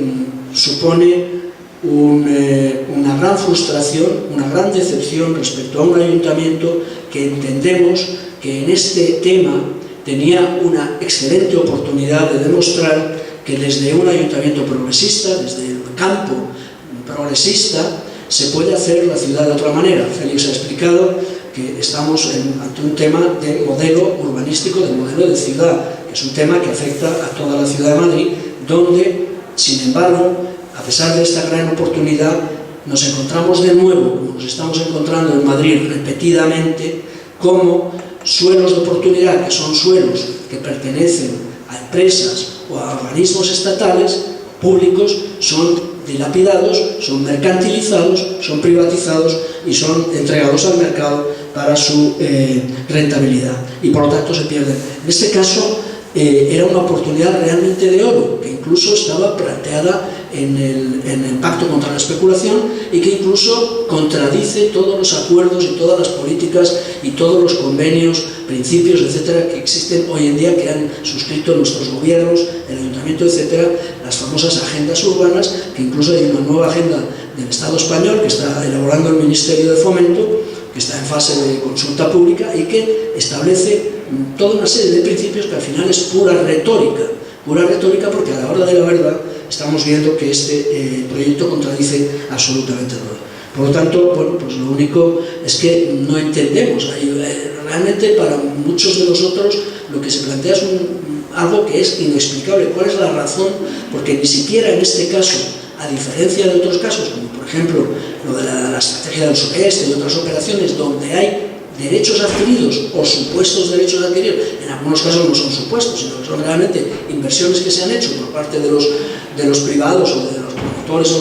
supone una gran frustración, una gran decepción respecto a un ayuntamiento que entendemos que en este tema tenía una excelente oportunidad de demostrar que desde un ayuntamiento progresista, desde el campo progresista, se puede hacer la ciudad de otra manera. Félix ha explicado que estamos ante un tema de modelo urbanístico, de modelo de ciudad, que es un tema que afecta a toda la ciudad de Madrid, donde, sin embargo, a pesar de esta gran oportunidad, nos encontramos de nuevo, como nos estamos encontrando en Madrid repetidamente, como suelos de oportunidad, que son suelos que pertenecen a empresas o a organismos estatales, públicos, son dilapidados, son mercantilizados, son privatizados y son entregados al mercado para su rentabilidad, y por lo tanto se pierden. En este caso era una oportunidad realmente de oro, que incluso estaba planteada en el Pacto contra la Especulación y que incluso contradice todos los acuerdos y todas las políticas y todos los convenios, principios, etcétera, que existen hoy en día, que han suscrito nuestros gobiernos, el ayuntamiento, etcétera, las famosas agendas urbanas, que incluso hay una nueva agenda del Estado español que está elaborando el Ministerio de Fomento, que está en fase de consulta pública y que establece toda una serie de principios que al final es pura retórica, porque a la hora de la verdad estamos viendo que este proyecto contradice absolutamente todo. Por lo tanto, bueno, pues lo único es que no entendemos. Realmente para muchos de nosotros lo que se plantea es algo que es inexplicable. ¿Cuál es la razón? Porque ni siquiera en este caso, a diferencia de otros casos, como por ejemplo lo de la estrategia del sureste y otras operaciones donde hay derechos adquiridos o supuestos derechos adquiridos, en algunos casos no son supuestos, sino que son realmente inversiones que se han hecho por parte de los privados o de los promotores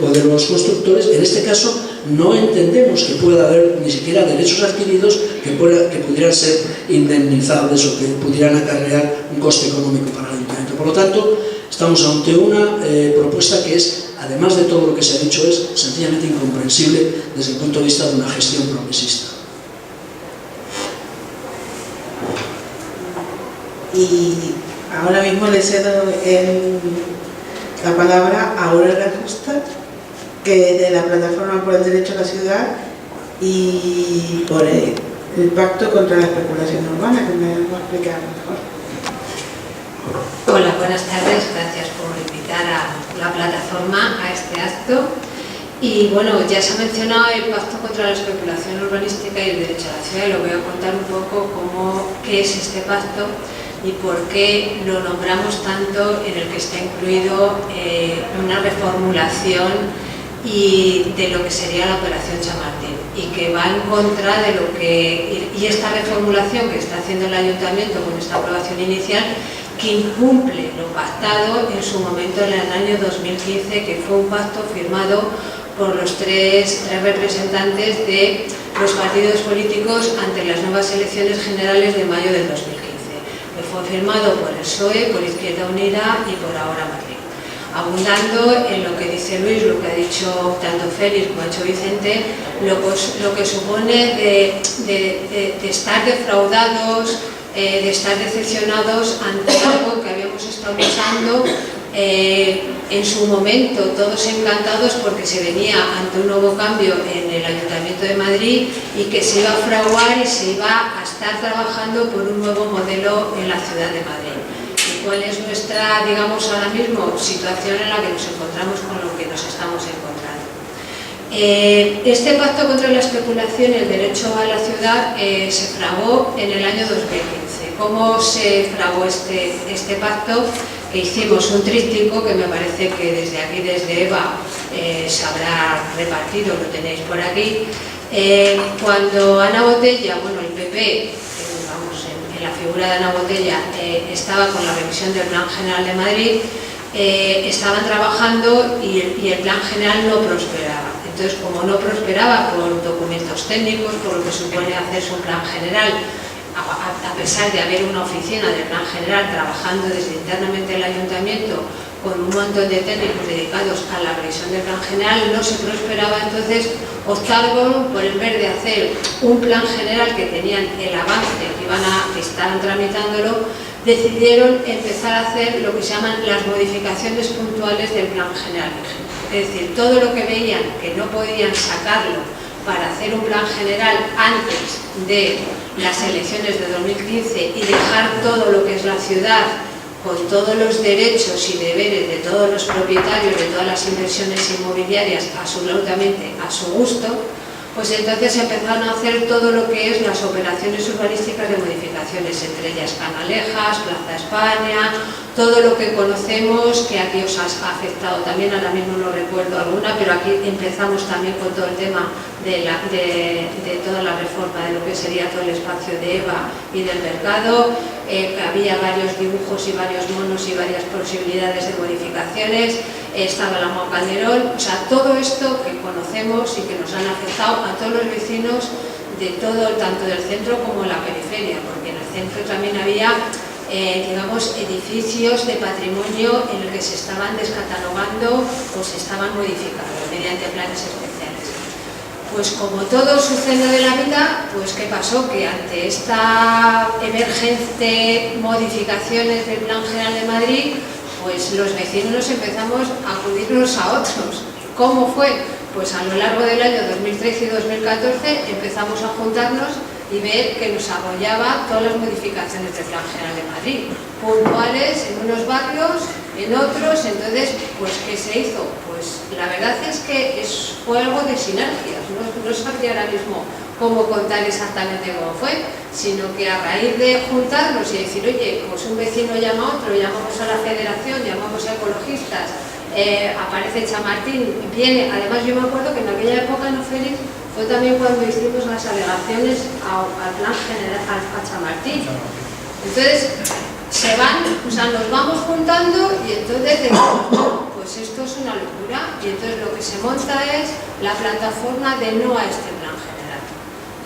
o de los constructores. En este caso no entendemos que pueda haber ni siquiera derechos adquiridos que pudieran ser indemnizables o que pudieran acarrear un coste económico para el ayuntamiento. Por lo tanto, estamos ante una propuesta que es, además de todo lo que se ha dicho, es sencillamente incomprensible desde el punto de vista de una gestión progresista. Y ahora mismo le cedo la palabra a Aurora Justa, que de la Plataforma por el Derecho a la Ciudad y por el Pacto contra la Especulación Urbana, que me va a explicar mejor. Hola, buenas tardes, gracias por invitar a la plataforma a este acto. Y bueno, ya se ha mencionado el Pacto contra la Especulación Urbanística y el Derecho a la Ciudad, y lo voy a contar un poco qué es este pacto y por qué lo nombramos tanto, en el que está incluido una reformulación y de lo que sería la Operación Chamartín, y que va en contra de lo que... Y esta reformulación que está haciendo el Ayuntamiento con esta aprobación inicial, que incumple lo pactado en su momento en el año 2015, que fue un pacto firmado por los tres representantes de los partidos políticos ante las nuevas elecciones generales de mayo del 2015, que fue firmado por el PSOE, por Izquierda Unida y por Ahora Madrid. Abundando en lo que dice Luis, lo que ha dicho tanto Félix como ha dicho Vicente, lo que supone de estar defraudados, de estar decepcionados ante algo que habíamos estado luchando en su momento, todos encantados porque se venía ante un nuevo cambio en el Ayuntamiento de Madrid y que se iba a fraguar y se iba a estar trabajando por un nuevo modelo en la ciudad de Madrid. ¿Y cuál es nuestra, digamos, ahora mismo situación en la que nos encontramos con lo que nos estamos encontrando? Este pacto contra la especulación y el derecho a la ciudad se fraguó en el año 2015. ¿Cómo se fraguó este pacto? Que hicimos un tríptico que me parece que desde aquí, desde EVA, se habrá repartido, lo tenéis por aquí. Cuando Ana Botella, bueno, el PP, vamos, en la figura de Ana Botella, estaba con la revisión del Plan General de Madrid, estaban trabajando y el Plan General no prosperaba. Entonces, como no prosperaba por documentos técnicos, por lo que supone hacerse un Plan General, a pesar de haber una oficina del Plan General trabajando desde internamente el Ayuntamiento con un montón de técnicos dedicados a la revisión del Plan General, no se prosperaba. Entonces optaron por, en vez de hacer un Plan General que tenían el avance, que estaban tramitándolo, decidieron empezar a hacer lo que se llaman las modificaciones puntuales del Plan General. Es decir, todo lo que veían que no podían sacarlo para hacer un plan general antes de las elecciones de 2015 y dejar todo lo que es la ciudad con todos los derechos y deberes de todos los propietarios de todas las inversiones inmobiliarias absolutamente a su gusto, pues entonces empezaron a hacer todo lo que es las operaciones urbanísticas de modificaciones, entre ellas Canalejas, Plaza España, todo lo que conocemos, que aquí os ha afectado también, ahora mismo no recuerdo alguna, pero aquí empezamos también con todo el tema de toda la reforma de lo que sería todo el espacio de EVA y del mercado. Había varios dibujos y varios monos y varias posibilidades de modificaciones, estaba la Mao Calderón, o sea, todo esto que conocemos y que nos han afectado a todos los vecinos de todo, tanto del centro como la periferia, porque en el centro también había digamos, edificios de patrimonio en el que se estaban descatalogando o se estaban modificando mediante planes especiales. Pues como todo sucede de la vida, pues ¿qué pasó? Que ante esta emergente modificaciones del Plan General de Madrid, pues los vecinos empezamos a acudirnos a otros. ¿Cómo fue? Pues a lo largo del año 2013 y 2014 empezamos a juntarnos y ver que nos apoyaba todas las modificaciones del Plan General de Madrid, puntuales en unos barrios, en otros. Entonces, pues ¿qué se hizo? Pues la verdad es que fue algo de sinergias, no sabría ahora mismo cómo contar exactamente cómo fue, sino que a raíz de juntarnos y decir, oye, pues un vecino llama a otro, llamamos a la federación, llamamos a ecologistas, aparece Chamartín, viene, además yo me acuerdo que en aquella época, ¿no, Félix? Fue también cuando hicimos las alegaciones al Plan General, a Chamartín. Entonces, nos vamos juntando y entonces decimos, no, pues esto es una locura, y entonces lo que se monta es la plataforma de no a este Plan General.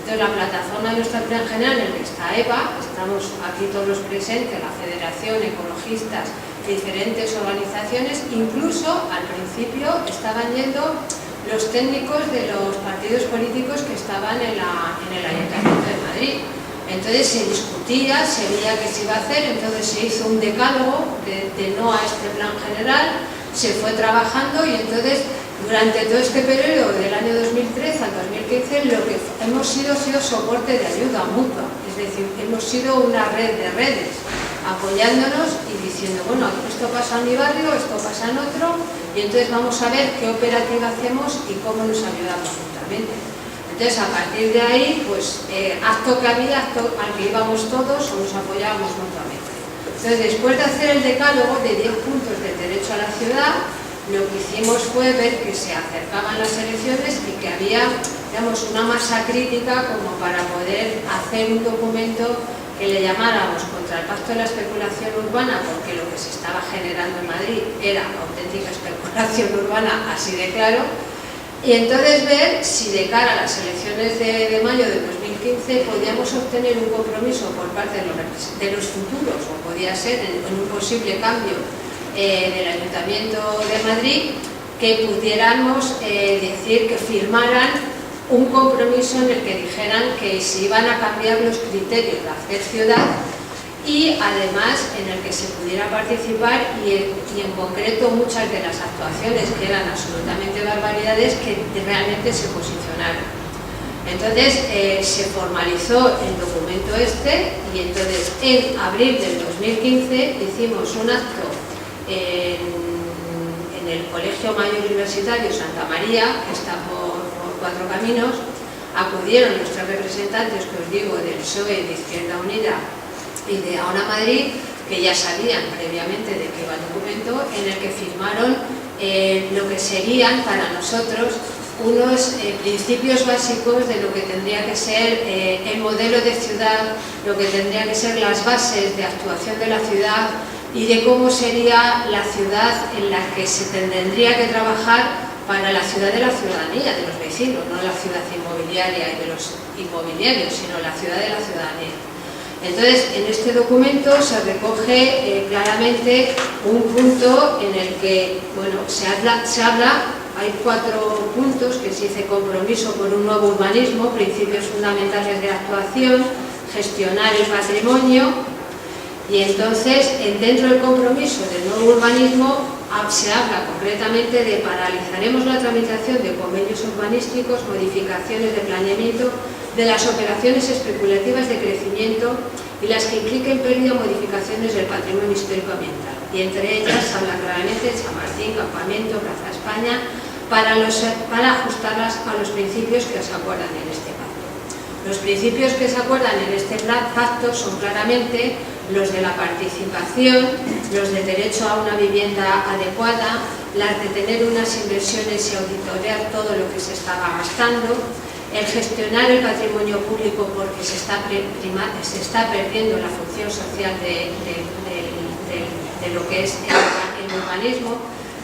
Entonces la plataforma de nuestro Plan General, en el que está EVA, estamos aquí todos los presentes, la Federación, ecologistas, diferentes organizaciones, incluso al principio estaban yendo los técnicos de los partidos políticos que estaban en el Ayuntamiento de Madrid. Entonces se discutía, se veía qué se iba a hacer, entonces se hizo un decálogo de no a este Plan General, se fue trabajando y entonces durante todo este periodo del año 2013 al 2015 lo que hemos sido soporte de ayuda mutua, es decir, hemos sido una red de redes apoyándonos y diciendo, bueno, esto pasa en mi barrio, esto pasa en otro, y entonces vamos a ver qué operativa hacemos y cómo nos ayudamos mutuamente. Entonces, a partir de ahí, pues, acto que había, acto al que íbamos todos o nos apoyábamos mutuamente. Entonces, después de hacer el decálogo de 10 puntos del derecho a la ciudad, lo que hicimos fue ver que se acercaban las elecciones y que había, digamos, una masa crítica como para poder hacer un documento que le llamáramos contra el pacto de la especulación urbana, porque lo que se estaba generando en Madrid era auténtica especulación urbana, así de claro, y entonces ver si de cara a las elecciones de mayo de 2015 podíamos obtener un compromiso por parte de los futuros, o podía ser en un posible cambio del Ayuntamiento de Madrid, que pudiéramos decir que firmaran un compromiso en el que dijeran que se iban a cambiar los criterios de hacer ciudad, y además en el que se pudiera participar y en concreto muchas de las actuaciones que eran absolutamente barbaridades que realmente se posicionaron. Entonces se formalizó el documento este, y entonces en abril del 2015 hicimos un acto en el Colegio Mayor Universitario Santa María, que está por Cuatro Caminos. Acudieron nuestros representantes, que os digo, del PSOE, de Izquierda Unida y de Ahora Madrid, que ya sabían previamente de qué iba el documento, en el que firmaron lo que serían para nosotros unos principios básicos de lo que tendría que ser el modelo de ciudad, lo que tendría que ser las bases de actuación de la ciudad y de cómo sería la ciudad en la que se tendría que trabajar para la ciudad de la ciudadanía, de los vecinos, no la ciudad inmobiliaria y de los inmobiliarios, sino la ciudad de la ciudadanía. Entonces, en este documento se recoge claramente un punto en el que, bueno, se habla, hay 4 puntos que se dice: compromiso por un nuevo urbanismo, principios fundamentales de actuación, gestionar el patrimonio. Y entonces, dentro del compromiso del nuevo urbanismo, se habla concretamente de: paralizaremos la tramitación de convenios urbanísticos, modificaciones de planeamiento de las operaciones especulativas de crecimiento y las que impliquen pérdida o modificaciones del patrimonio histórico-ambiental. Y entre ellas se habla claramente de Chamartín, Campamento, Plaza España, para ajustarlas a los principios que se acuerdan en este pacto. Los principios que se acuerdan en este pacto son claramente los de la participación, los del derecho a una vivienda adecuada, las de tener unas inversiones y auditorear todo lo que se estaba gastando, el gestionar el patrimonio público porque se está perdiendo la función social de lo que es el urbanismo,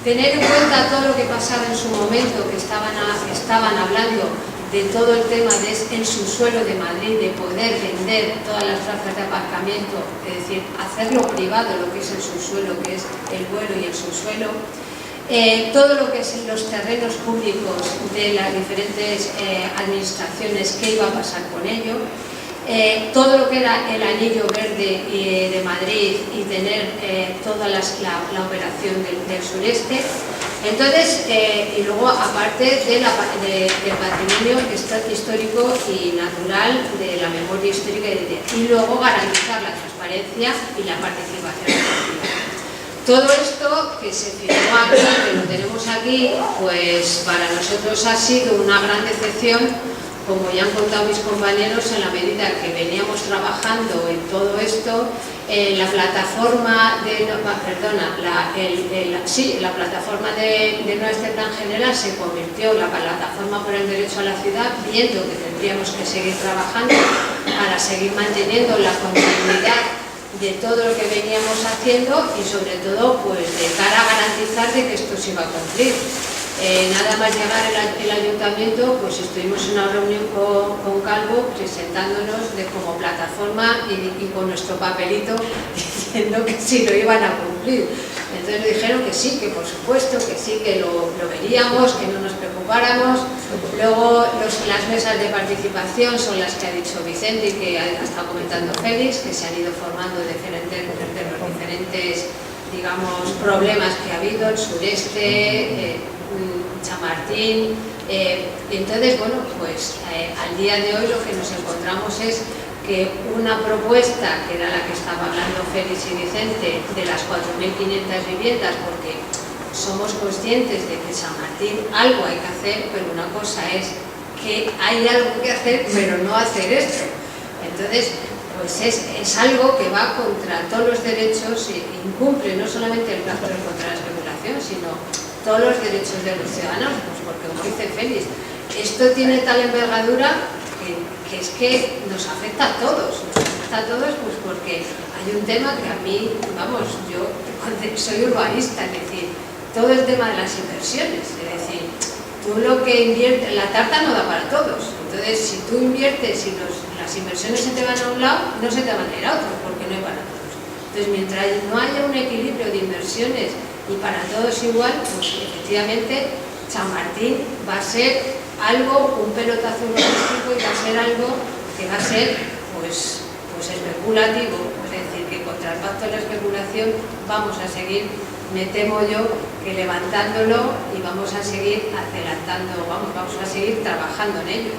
tener en cuenta todo lo que pasaba en su momento, que estaban hablando de todo el tema del subsuelo de Madrid, de poder vender todas las plazas de aparcamiento, es decir, hacerlo privado, lo que es el subsuelo, que es el vuelo y el subsuelo. Todo lo que es los terrenos públicos de las diferentes administraciones, qué iba a pasar con ello, todo lo que era el anillo verde de Madrid y tener toda la operación del sureste. Entonces, y luego aparte del patrimonio histórico y natural, de la memoria histórica y luego garantizar la transparencia y la participación efectiva. Todo esto que se firmó aquí, que lo tenemos aquí, pues para nosotros ha sido una gran decepción, como ya han contado mis compañeros, en la medida que veníamos trabajando en todo esto. La plataforma de la plataforma de nuestro plan general se convirtió en la plataforma por el derecho a la ciudad, viendo que tendríamos que seguir trabajando para seguir manteniendo la continuidad de todo lo que veníamos haciendo y sobre todo pues de cara a garantizar de que esto se iba a cumplir. Nada más llegar el ayuntamiento, pues estuvimos en una reunión con Calvo presentándonos como plataforma y con nuestro papelito diciendo que sí lo iban a cumplir. Entonces nos dijeron que sí, que por supuesto, que sí, que lo veríamos, que no nos preocupáramos. Luego las mesas de participación son las que ha dicho Vicente y que ha estado comentando Félix, que se han ido formando de los diferentes, digamos, problemas que ha habido, el sureste, Chamartín. Entonces, bueno, pues al día de hoy lo que nos encontramos es que una propuesta, que era la que estaba hablando Félix y Vicente, de las 4.500 viviendas, porque somos conscientes de que Chamartín algo hay que hacer, pero una cosa es que hay algo que hacer, pero no hacer esto. Entonces, pues es algo que va contra todos los derechos e incumple no solamente el pacto contra la especulación, sino todos los derechos de los ciudadanos, pues porque, como dice Félix, esto tiene tal envergadura que es que nos afecta a todos, pues porque hay un tema que a mí, vamos, yo soy urbanista, es decir, todo el tema de las inversiones, es decir, tú tú lo que inviertes, la tarta no da para todos. Entonces, si tú inviertes y las inversiones se te van a un lado, no se te van a ir a otro, porque no hay para todos. Entonces, mientras no haya un equilibrio de inversiones y para todos igual, pues efectivamente San Martín va a ser algo, un pelotazo urbanístico, y va a ser algo que va a ser pues especulativo. Es decir, que contra el pacto de la especulación vamos a seguir, me temo yo, que levantándolo, y vamos a seguir adelantando, vamos a seguir trabajando en ello.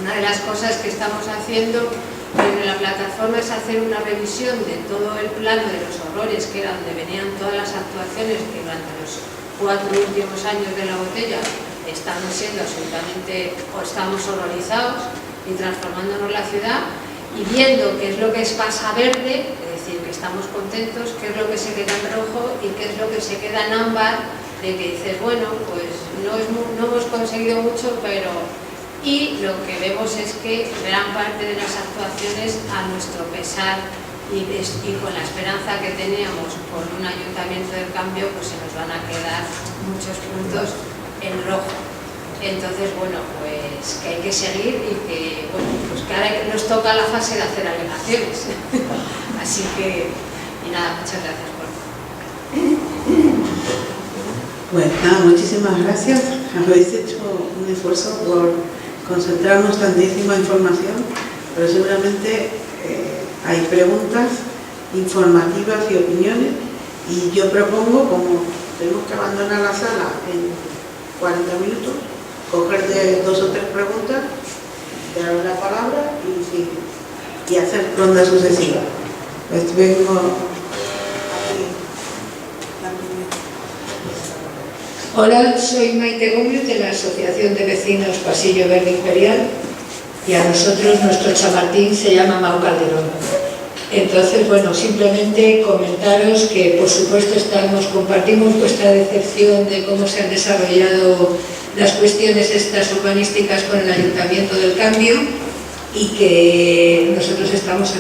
Una de las cosas que estamos haciendo desde la plataforma es hacer una revisión de todo el plano de los horrores, que era donde venían todas las actuaciones que durante los 4 últimos años de la botella estamos siendo absolutamente, o estamos horrorizados y transformándonos la ciudad, y viendo qué es lo que es pasa verde, es decir, que estamos contentos, qué es lo que se queda en rojo y qué es lo que se queda en ámbar, de que dices, bueno, pues no hemos conseguido mucho, pero... Y lo que vemos es que gran parte de las actuaciones, a nuestro pesar y con la esperanza que teníamos por un ayuntamiento del cambio, pues se nos van a quedar muchos puntos en rojo. Entonces, bueno, pues que hay que seguir, y que, bueno, pues que ahora nos toca la fase de hacer alegaciones. Así que, y nada, muchas gracias por... Pues nada, muchísimas gracias. Habéis hecho un esfuerzo por concentrarnos tantísima información, pero seguramente hay preguntas informativas y opiniones, y yo propongo, como tenemos que abandonar la sala en 40 minutos, cogerte 2 o 3 preguntas, dar la palabra y hacer ronda sucesiva. Pues vengo aquí. Hola, soy Maite Gómez de la Asociación de Vecinos Pasillo Verde Imperial, y a nosotros nuestro chamartín se llama Mau Calderón. Entonces, bueno, simplemente comentaros que por supuesto compartimos vuestra decepción de cómo se han desarrollado las cuestiones estas urbanísticas con el Ayuntamiento del Cambio, y que nosotros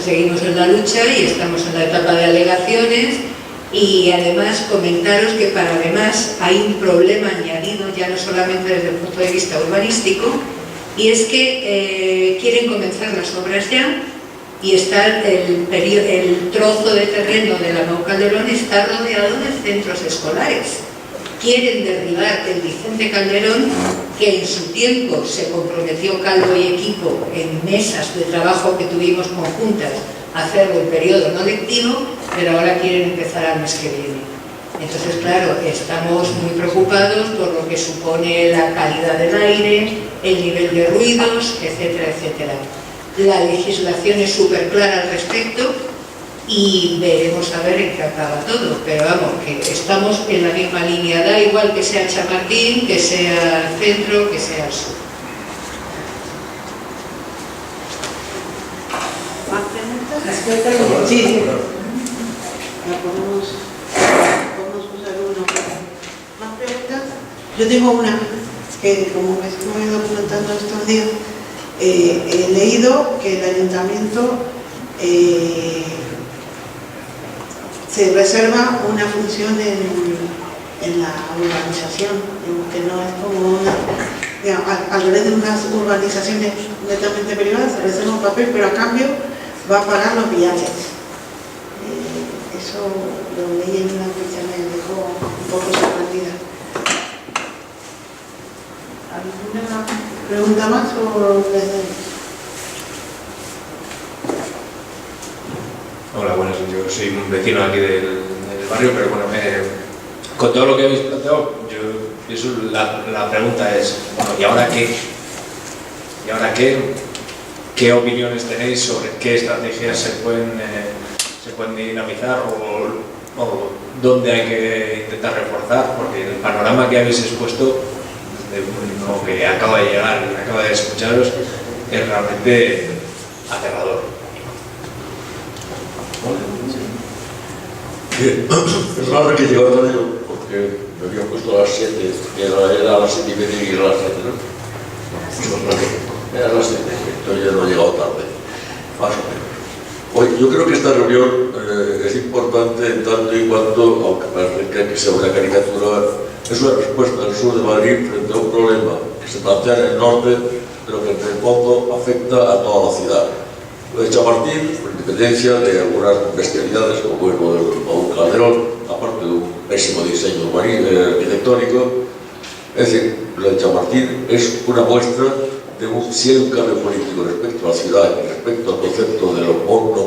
seguimos en la lucha y estamos en la etapa de alegaciones. Y además comentaros que además hay un problema añadido, ya no solamente desde el punto de vista urbanístico, y es que quieren comenzar las obras ya, y está el trozo de terreno de la Mau Calderón está rodeado de centros escolares. Quieren derribar el Vicente Calderón, que en su tiempo se comprometió Calvo y equipo en mesas de trabajo que tuvimos conjuntas a hacerlo en periodo no lectivo, pero ahora quieren empezar al mes que viene. Entonces, claro, estamos muy preocupados por lo que supone la calidad del aire, el nivel de ruidos, etcétera, etcétera. La legislación es súper clara al respecto, y veremos a ver en qué acaba todo, pero vamos, que estamos en la misma línea, da igual que sea Chamartín, que sea el centro, que sea el sur. ¿Más preguntas? Sí. Podemos usar uno. ¿Más preguntas? Yo tengo una, que como me estoy documentando estos días, he leído que el ayuntamiento se reserva una función en la urbanización, que no es como una, digamos, al revés de unas urbanizaciones netamente privadas, se reserva un papel, pero a cambio va a pagar los viales. Eso lo leí en una noticia, me dejó un poco sorprendida. ¿Alguna pregunta más o desde? Hola, buenas, yo soy un vecino aquí del barrio, pero bueno, con todo lo que habéis planteado, la pregunta es, bueno, ¿y ahora qué? ¿Y ahora qué? ¿Qué opiniones tenéis sobre qué estrategias se pueden dinamizar o dónde hay que intentar reforzar? Porque el panorama que habéis expuesto, como que acaba de llegar, acaba de escucharos, es realmente aterrador. Perdón que he llegado tarde porque me había puesto a las 7, era a las 7:30 y era a las 7, ¿no? Era a las 7, entonces ya no he llegado tarde, más o menos. Hoy, yo creo que esta reunión es importante en tanto y cuanto, aunque parezca que sea una caricatura, es una respuesta del sur de Madrid frente a un problema que se plantea en el norte, pero que en el fondo afecta a toda la ciudad. Lo de Chamartín, por independencia de algunas bestialidades como el modelo de Paul Calderón, aparte de un pésimo diseño arquitectónico, es decir, lo de Chamartín es una muestra de si hay un cambio político respecto a la ciudad y respecto al concepto de lo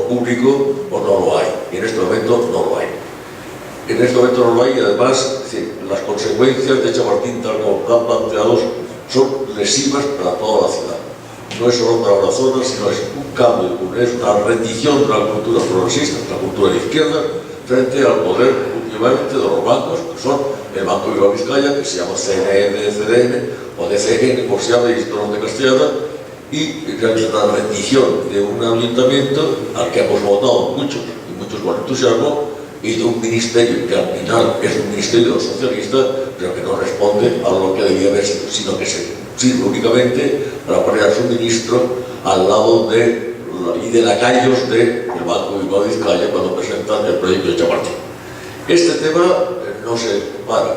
público, o no lo hay. Y en este momento no lo hay. En este momento no lo hay y además las consecuencias de Chamartín tal como están planteados son lesivas para toda la ciudad. No es solo para una zona, sino es un cambio, es una rendición de la cultura progresista, de la cultura de izquierda, frente al poder últimamente de los bancos, que son el Banco Bilbao Vizcaya, que se llama CNM, CDN o DCN, por si habla de castellana, y la rendición de un ayuntamiento al que hemos votado muchos con entusiasmo, y de un ministerio que al final es un ministerio socialista, pero que no responde a lo que debía haber sido, sino que se sirve únicamente para poner a su ministro al lado de lacayos del Banco Bilbao Vizcaya cuando presentan el proyecto de Chamartín. Este tema no se para.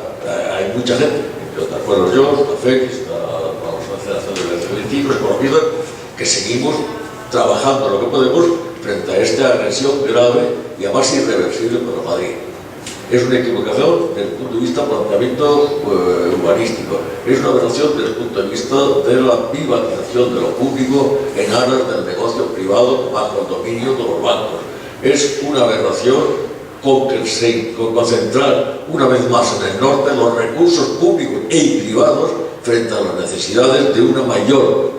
Hay mucha gente, entre otras fueron yo, está Félix, está la Asociación de Vecinos, conocida, que seguimos trabajando lo que podemos frente a esta agresión grave y además irreversible para Madrid. Es una equivocación desde el punto de vista del planteamiento urbanístico, es una aberración desde el punto de vista de la privatización de lo público en aras del negocio privado bajo el dominio de los bancos. Es una aberración concentrar una vez más en el norte los recursos públicos y privados frente a las necesidades de una mayor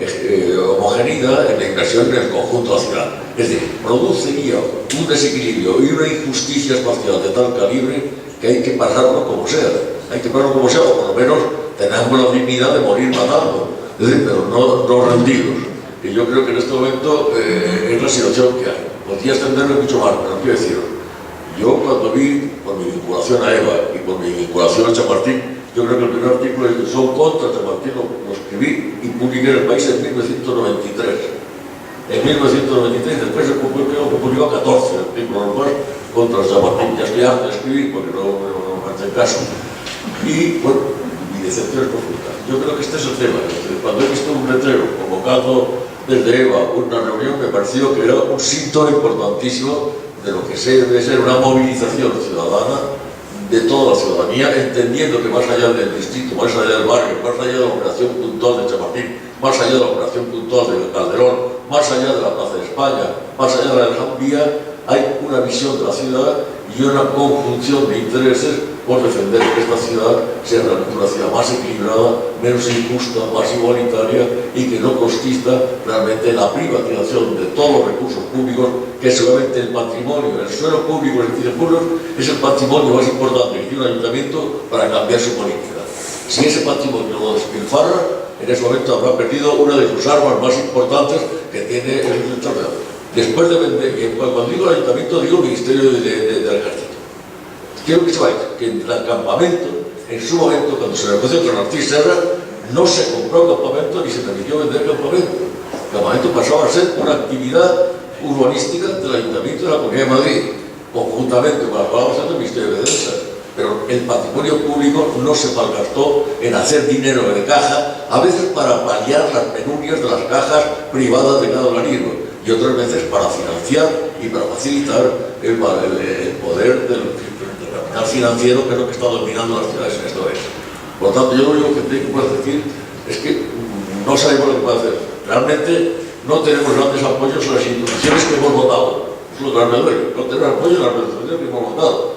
homogeneidad en la inversión en el conjunto de la ciudad. Es decir, produciría un desequilibrio y una injusticia espacial de tal calibre que hay que pasarlo como sea. Hay que pasarlo como sea, o por lo menos tenemos la dignidad de morir matando, es decir, pero no rendidos. Y yo creo que en este momento es la situación que hay. Podría extenderme mucho más, pero quiero deciros, yo cuando vi, por mi vinculación a EVA y por mi vinculación a Chamartín, yo creo que el primer artículo de que son contra Chamartín lo escribí y publiqué en El País en 1993. En 1993, después se publicó 14 artículos más contra Chamartín. Ya estoy harto de escribir porque no me hace caso. Y bueno, mi decepción es profunda. Yo creo que este es el tema. Cuando he visto un letrero convocado desde EVA, una reunión, me pareció que era un síntoma importantísimo de lo que debe ser una movilización ciudadana de toda la ciudadanía, entendiendo que más allá del distrito, más allá del barrio, más allá de la operación puntual de Chamartín, más allá de la operación puntual de Calderón, más allá de la Plaza de España, más allá de la Gran Vía, hay una visión de la ciudad y una conjunción de intereses por defender que esta ciudad sea realmente una ciudad más equilibrada, menos injusta, más igualitaria y que no consista realmente en la privatización de todos los recursos públicos, que seguramente el patrimonio, el suelo público, el edificio público, es el patrimonio más importante que tiene un ayuntamiento para cambiar su política. Si ese patrimonio lo despilfarra, en ese momento habrá perdido una de sus armas más importantes que tiene el ayuntamiento. Después de vender, y cuando digo el ayuntamiento, digo el Ministerio del Ejército. Quiero que sepáis que en el campamento, en su momento, cuando se negoció con Ortiz Serra, no se compró campamento ni se permitió vender campamento. El campamento pasaba a ser una actividad urbanística del Ayuntamiento de la Comunidad de Madrid, conjuntamente con las palabras del Ministerio de Defensa. Pero el patrimonio público no se malgastó en hacer dinero de caja, a veces para paliar las penurias de las cajas privadas de cada organismo, y otras veces para financiar y para facilitar el poder del capital financiero, que es lo que está dominando las ciudades en este momento. Por lo tanto, yo lo único que tengo que decir es que no sabemos lo que puede hacer. Realmente no tenemos grandes apoyos en las instituciones que hemos votado. Es lo que más me duele. No tenemos apoyo en las instituciones que hemos votado.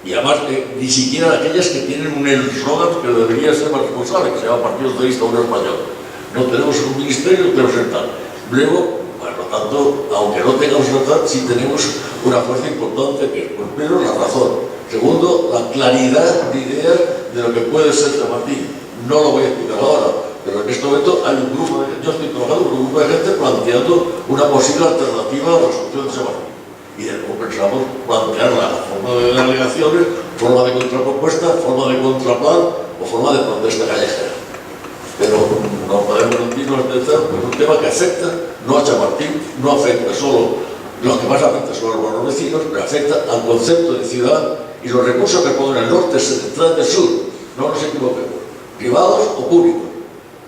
Y además, ni siquiera aquellas que tienen un eslogan que debería ser más responsable, que se llama Partido Socialista Obrero Español. No tenemos un ministerio, tenemos el tal. Luego, por lo tanto, aunque no tengamos el tal, sí tenemos una fuerza importante que es, primero, la razón. Segundo, la claridad de ideas de lo que puede ser Chamartín. No lo voy a explicar ahora, pero en este momento hay un grupo, yo estoy trabajando con un grupo de gente planteando una posible alternativa a la solución de Chamartín. Y después pensamos plantear la forma de delegaciones, forma de contrapropuesta, forma de contraplan o forma de protesta callejera. Pero no podemos rendirnos de es un tema que afecta no a Chamartín, no afecta solo, los que más afecta son a los vecinos, pero afecta al concepto de ciudad y los recursos que ponen el norte se traen del sur. no nos equivoquemos, privados o públicos.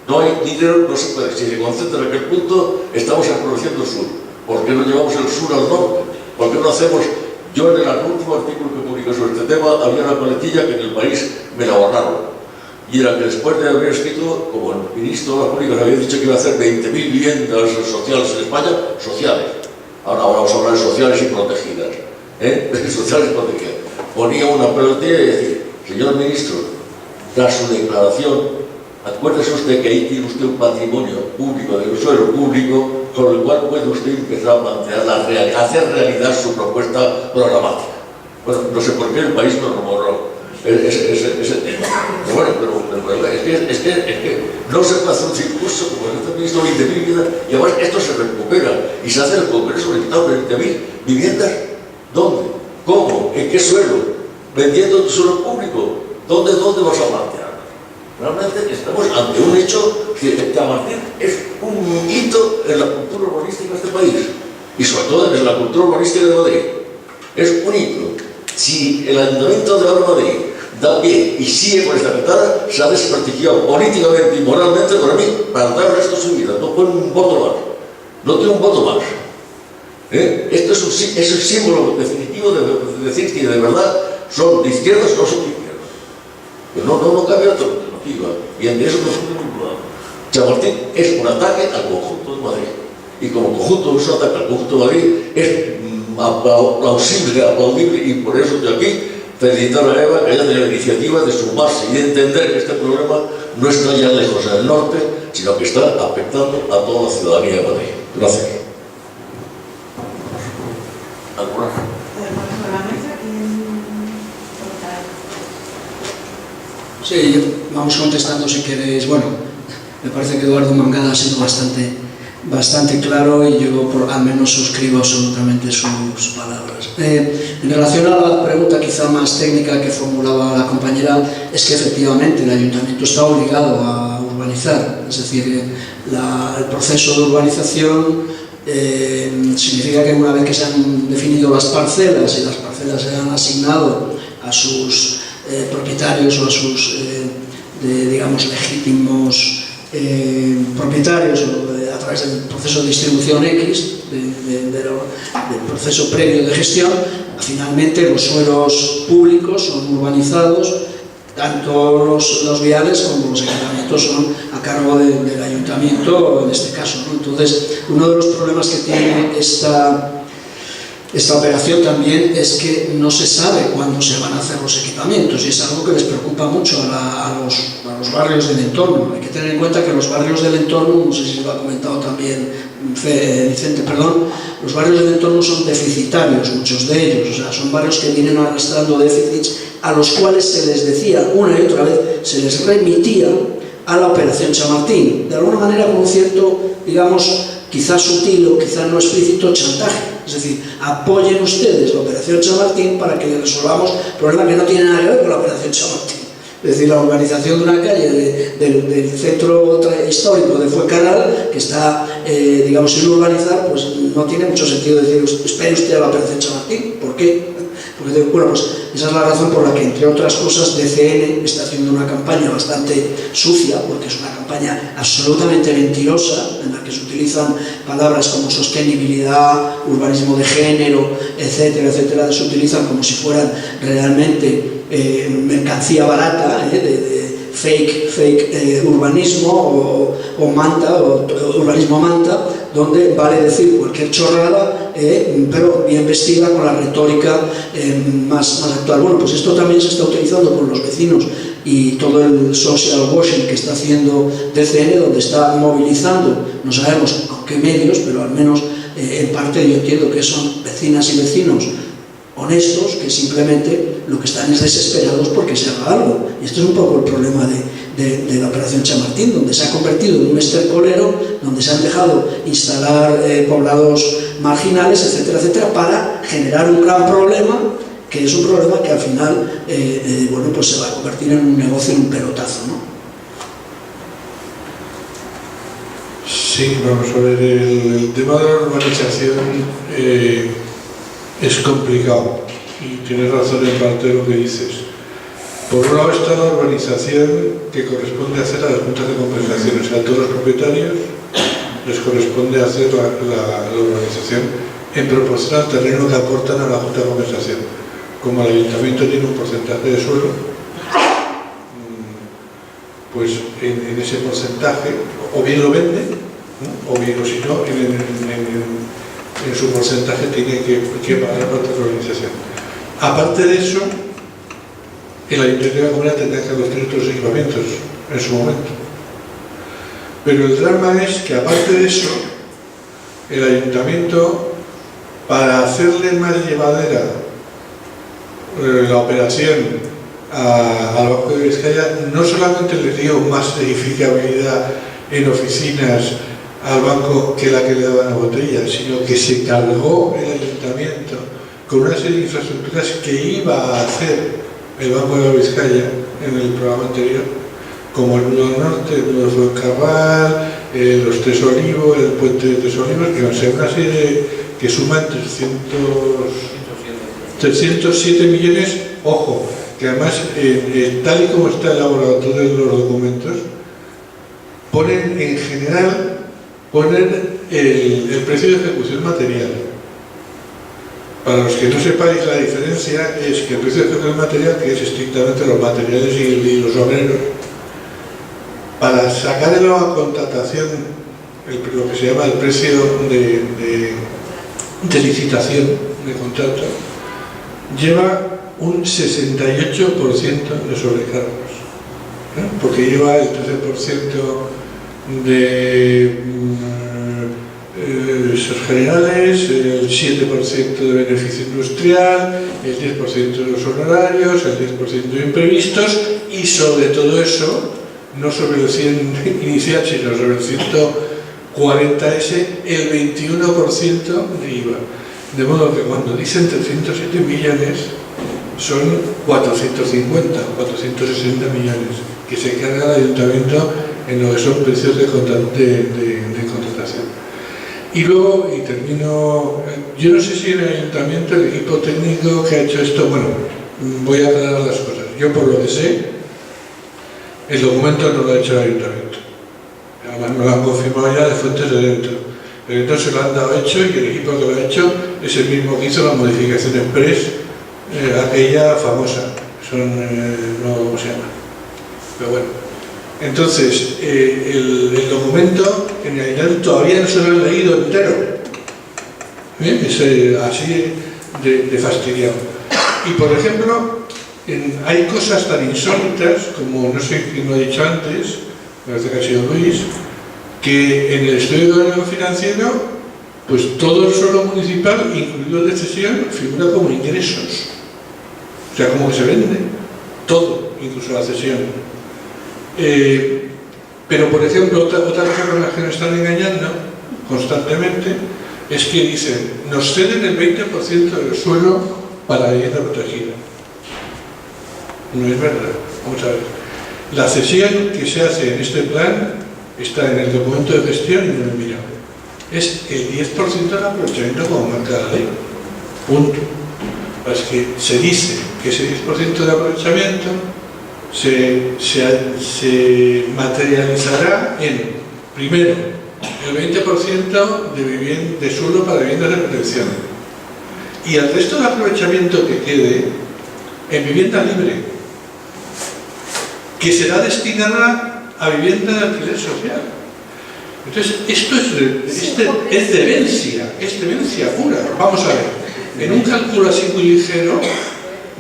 No hay dinero, no se puede. Si se concentra en aquel punto, estamos empobreciendo el sur. ¿Por qué no llevamos el sur al norte? ¿Por qué no hacemos? Yo en el último artículo que publiqué sobre este tema había una coletilla que en el País me la borraron. Y era que después de haber escrito, como el ministro de las Públicas había dicho que iba a hacer 20.000 viviendas sociales en España, sociales. Ahora vamos a hablar de sociales y protegidas. Sociales y protegidas. Ponía una pelotilla y decía, señor ministro, tras su declaración, acuérdese usted que ahí tiene usted un patrimonio público, del suelo público, con el cual puede usted empezar a plantear hacer realidad su propuesta programática. Bueno, no sé por qué el País no lo borró. Ese tema. Pero bueno, es que no se puede hacer un discurso como el este ministro 20.000 viviendas y además esto se recupera y se hace el Congreso limitado 20.000 viviendas. ¿Dónde? ¿Cómo? ¿En qué suelo? ¿Vendiendo tu suelo público? ¿Dónde vas a plantear? Realmente estamos ante un hecho que Chamartín es un hito en la cultura urbanística de este país y sobre todo en la cultura urbanística de Madrid. Es un hito. Si el Ayuntamiento de Madrid da pie y sigue con esta ventana, se ha desprestigiado políticamente y moralmente para mí, para dar el resto de su vida. No pone un voto más. No tiene un voto más. Esto es un símbolo definitivo de decir que de verdad son de izquierdas o no son de izquierdas. Pero no cambia la alternativa. Y ante eso no es un problema. Chamartín es un ataque al conjunto de Madrid. Y como conjunto es un ataque al conjunto de Madrid, es plausible, aplaudible, y por eso estoy aquí felicitar a Eva que haya tenido la iniciativa de sumarse y de entender que este problema no está ya lejos en el norte, sino que está afectando a toda la ciudadanía de Madrid. Gracias. ¿Alguna? Sí, vamos contestando si queréis. Bueno, me parece que Eduardo Mangada ha sido bastante claro y yo al menos suscribo absolutamente sus palabras. En relación a la pregunta quizá más técnica que formulaba la compañera, es que efectivamente el Ayuntamiento está obligado a urbanizar, es decir, el proceso de urbanización significa que una vez que se han definido las parcelas y las parcelas se han asignado a sus propietarios o a sus, digamos, legítimos propietarios a través del proceso de distribución X, del proceso previo de gestión, finalmente los suelos públicos son urbanizados, tanto los viales como los equipamientos son a cargo del ayuntamiento en este caso, ¿no? Entonces, uno de los problemas que tiene esta operación también es que no se sabe cuándo se van a hacer los equipamientos y es algo que les preocupa mucho a los barrios del entorno. Hay que tener en cuenta que los barrios del entorno, no sé si lo ha comentado también Vicente, los barrios del entorno son deficitarios, muchos de ellos, o sea, son barrios que vienen arrastrando déficits a los cuales se les decía una y otra vez, se les remitía a la operación Chamartín, de alguna manera con un cierto, digamos, quizás sutil o quizás no explícito chantaje. Es decir, apoyen ustedes la operación Chamartín para que resolvamos problemas que no tienen nada que ver con la operación Chamartín. Es decir, la urbanización de una calle del centro histórico de Fuencarral, que está, digamos, sin urbanizar, pues no tiene mucho sentido decir, espere usted a la operación Chamartín. ¿Por qué? Porque, bueno, pues esa es la razón por la que, entre otras cosas, DCN está haciendo una campaña bastante sucia, porque es una campaña absolutamente mentirosa, en la que se utilizan palabras como sostenibilidad, urbanismo de género, etcétera, etcétera, se utilizan como si fueran realmente mercancía barata, de fake urbanismo o manta, o urbanismo manta, donde vale decir cualquier chorrada, pero bien vestida con la retórica más actual. Bueno, pues esto también se está utilizando por los vecinos y todo el social washing que está haciendo DCN, donde está movilizando, no sabemos con qué medios, pero al menos en parte yo entiendo que son vecinas y vecinos honestos que simplemente lo que están es desesperados porque se haga algo. Y esto es un poco el problema de la operación Chamartín, donde se ha convertido en un estercolero, donde se han dejado instalar poblados marginales, etcétera, etcétera, para generar un gran problema, que es un problema que al final bueno, pues se va a convertir en un negocio, en un pelotazo, ¿no? Sí, vamos a ver, el tema de la urbanización es complicado y tienes razón en parte de lo que dices. Por un lado está la urbanización que corresponde hacer a las juntas de compensación, o sea, a todos los propietarios les corresponde hacer la urbanización en proporción al terreno que aportan a la junta de compensación. Como el ayuntamiento tiene un porcentaje de suelo, pues en ese porcentaje o bien lo vende, ¿no? O bien, o si no, en su porcentaje tiene que pagar parte de la urbanización. Aparte de eso, el ayuntamiento de la comunidad tendrá que construir otros equipamientos en su momento. Pero el drama es que, aparte de eso, el ayuntamiento, para hacerle más llevadera la operación al Banco de Vizcaya, no solamente le dio más edificabilidad en oficinas al banco que la que le daban a Botella, sino que se cargó el ayuntamiento con una serie de infraestructuras que iba a hacer el Banco de Vizcaya en el programa anterior, como el Nudo Norte, el Nudo Fuencarral, los Tres Olivos, el puente de Tres Olivos, que va a ser una serie que suman 307 millones, ojo, que además, tal y como está elaborado todos los documentos, ponen en general el precio de ejecución material. Para los que no sepáis, la diferencia es que el precio de ejecución material, que es estrictamente los materiales y los obreros, para sacar en la contratación lo que se llama el precio de licitación de contrato, lleva un 68% de sobrecargos, ¿no? Porque lleva el 13% de generales, el 7% de beneficio industrial, el 10% de los honorarios, el 10% de imprevistos, y sobre todo eso, no sobre el 100 inicial, sino sobre el 140S, el 21% de IVA. De modo que cuando dicen 307 millones, son 450, 460 millones que se carga el ayuntamiento en lo que son precios de contratación. Y luego, y termino, yo no sé si en el ayuntamiento, el equipo técnico que ha hecho esto, bueno, voy a aclarar las cosas. Yo, por lo que sé, el documento no lo ha hecho el ayuntamiento. Además, me lo han confirmado ya de fuentes de dentro. El ayuntamiento se lo han dado hecho, y el equipo que lo ha hecho es el mismo que hizo la modificación express, aquella famosa. No, ¿cómo se llama? Pero bueno. Entonces, el documento en realidad todavía no se lo he leído entero. Es así de fastidiado. Y por ejemplo, hay cosas tan insólitas como, no sé quién lo ha dicho antes, me parece que ha sido Luis, que en el estudio económico financiero, pues todo el suelo municipal, incluido el de cesión, figura como ingresos. O sea, como que se vende todo, incluso la cesión. Pero, por ejemplo, otra cosa con la que nos están engañando constantemente es que dicen, nos ceden el 20% del suelo para la vivienda protegida. No es verdad. Vamos a ver. La cesión que se hace en este plan está en el documento de gestión y no lo he mirado. Es el 10% del aprovechamiento como marca la ley. Punto. Es que se dice que ese 10% de aprovechamiento se materializará en, primero, el 20% de suelo para viviendas de protección, y el resto del aprovechamiento que quede en vivienda libre, que será destinada a vivienda de alquiler social. Entonces, esto es demencia pura. Vamos a ver, en un cálculo así muy ligero,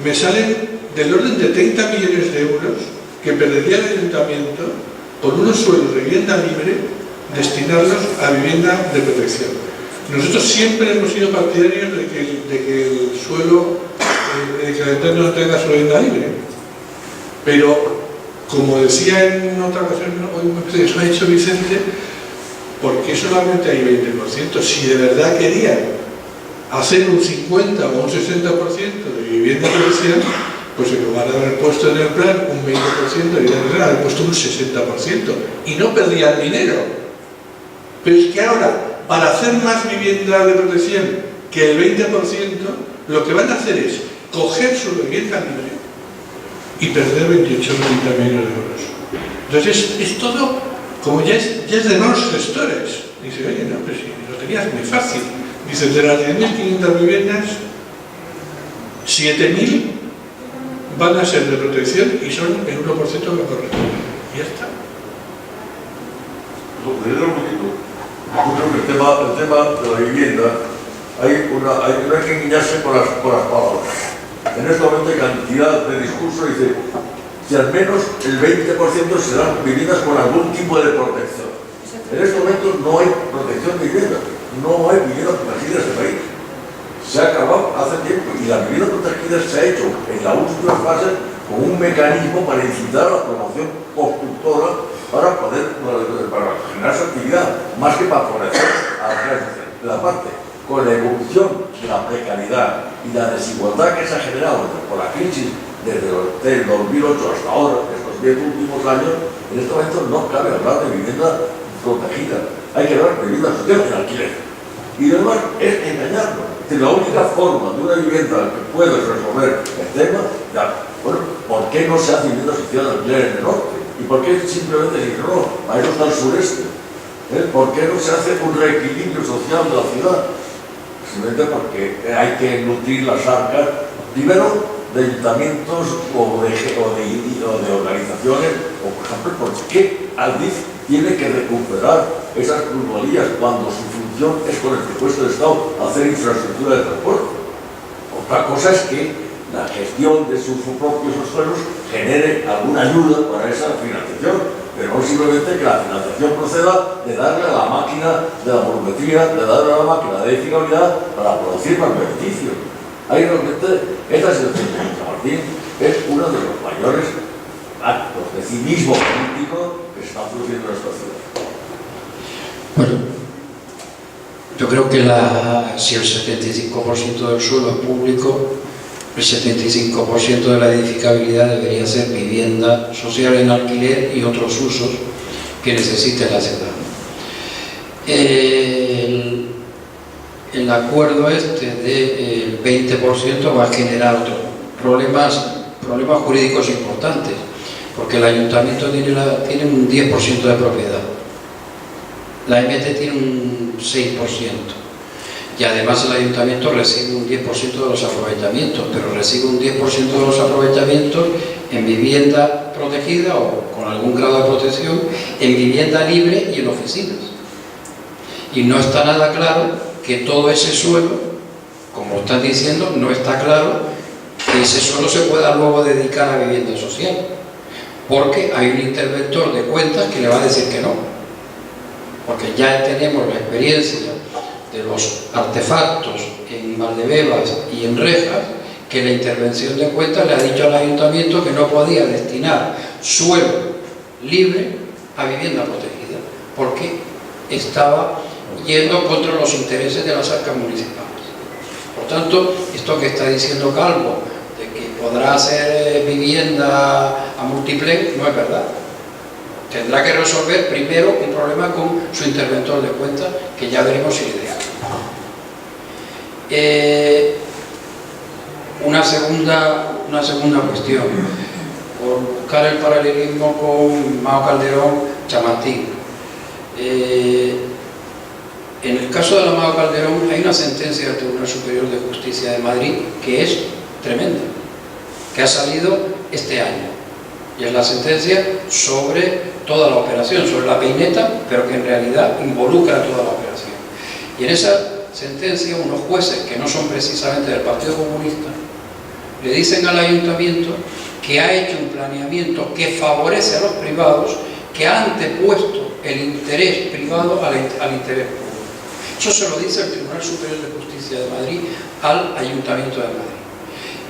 me salen del orden de 30 millones de euros que perdería el ayuntamiento por unos suelos de vivienda libre destinarlos a vivienda de protección. Nosotros siempre hemos sido partidarios de que el suelo, de que el ayuntamiento no tenga su vivienda libre. Pero, como decía en otra ocasión, hoy me parece que eso ha dicho Vicente, ¿por qué solamente hay 20%? Si de verdad querían hacer un 50 o un 60% de vivienda de protección, pues en lugar de haber puesto en el plan un 20% de vivienda de protección, haber puesto un 60% y no perdían dinero. Pero es que ahora, para hacer más vivienda de protección que el 20%, lo que van a hacer es coger su vivienda libre y perder 28,30 millones de euros. Entonces es todo, como ya es de los gestores. Dice, oye, no, pues si lo tenías muy fácil. Dice, de las 10.500 viviendas, 7.000 van a ser de protección y son el 1% que corresponde. Y ya está. Yo creo que el tema de la vivienda, no hay que engañarse con las palabras. En este momento hay cantidad de discursos, dice, que al menos el 20% serán viviendas con algún tipo de protección. En este momento no hay protección de vivienda, no hay viviendas protegidas en este país. Se ha acabado hace tiempo y la vivienda protegida se ha hecho en la última fase con un mecanismo para incitar a la promoción constructora para generar su actividad, más que para favorecer a la clase social. La parte, con la evolución de la precariedad y la desigualdad que se ha generado por la crisis desde el 2008 hasta ahora, estos 10 últimos años, en este momento no cabe hablar de vivienda protegida, hay que hablar de vivienda social en alquiler. Y además es engañarnos. La única forma de una vivienda que puede resolver el tema, bueno, ¿por qué no se hace vivienda social en alquiler en el norte? ¿Y por qué simplemente decir no? A eso está el sureste. ¿Por qué no se hace un reequilibrio social de la ciudad? Simplemente porque hay que nutrir las arcas, primero, de ayuntamientos o de organizaciones, o por ejemplo, ¿por qué Aldiz tiene que recuperar esas plusvalías cuando su función es con el presupuesto del Estado hacer infraestructura de transporte? Otra cosa es que la gestión de sus propios suelos genere alguna ayuda para esa financiación, pero no simplemente que la financiación proceda de darle a la máquina de la volumetría, de darle a la máquina de edificabilidad para producir más beneficios. Ahí realmente esta situación de San Martín es uno de los mayores actos de cinismo político que se están produciendo en esta ciudad. Bueno, yo creo que si el 75% del suelo es público, el 75% de la edificabilidad debería ser vivienda social en alquiler y otros usos que necesite la ciudad. El acuerdo del 20% va a generar otros problemas jurídicos importantes, porque el ayuntamiento tiene un 10% de propiedad, la MT tiene un 6%, y además el ayuntamiento recibe un 10% de los aprovechamientos, pero recibe un 10% de los aprovechamientos en vivienda protegida o con algún grado de protección, en vivienda libre y en oficinas. Y no está nada claro que todo ese suelo, como están diciendo, no está claro que ese suelo se pueda luego dedicar a vivienda social, porque hay un interventor de cuentas que le va a decir que no, porque ya tenemos la experiencia de los artefactos en Valdebebas y en Rejas, que la intervención de cuentas le ha dicho al ayuntamiento que no podía destinar suelo libre a vivienda protegida, porque estaba yendo contra los intereses de las arcas municipales. Por tanto, esto que está diciendo Calvo, de que podrá hacer vivienda a multiplex, no es verdad. Tendrá que resolver primero un problema con su interventor de cuentas, que ya veremos si le deja. Una segunda cuestión, por buscar el paralelismo con Mao Calderón, Chamartín. En el caso de la Mao Calderón hay una sentencia del Tribunal Superior de Justicia de Madrid que es tremenda, que ha salido este año, y es la sentencia sobre toda la operación, sobre la peineta, pero que en realidad involucra toda la operación. Y en esa sentencia unos jueces que no son precisamente del Partido Comunista le dicen al ayuntamiento que ha hecho un planeamiento que favorece a los privados, que ha antepuesto el interés privado al interés público. Eso se lo dice el Tribunal Superior de Justicia de Madrid al Ayuntamiento de Madrid.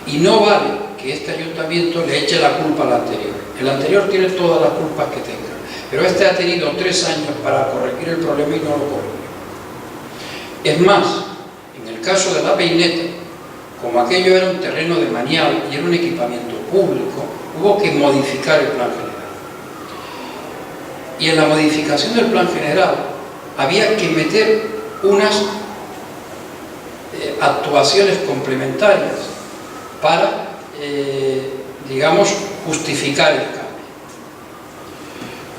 Y no vale que este ayuntamiento le eche la culpa al anterior. El anterior tiene todas las culpas que tenga, pero este ha tenido 3 años para corregir el problema y no lo corrigió. Es más, en el caso de la peineta, como aquello era un terreno de manial y era un equipamiento público, hubo que modificar el plan general. Y en la modificación del plan general había que meter unas actuaciones complementarias para, digamos, justificar el cambio.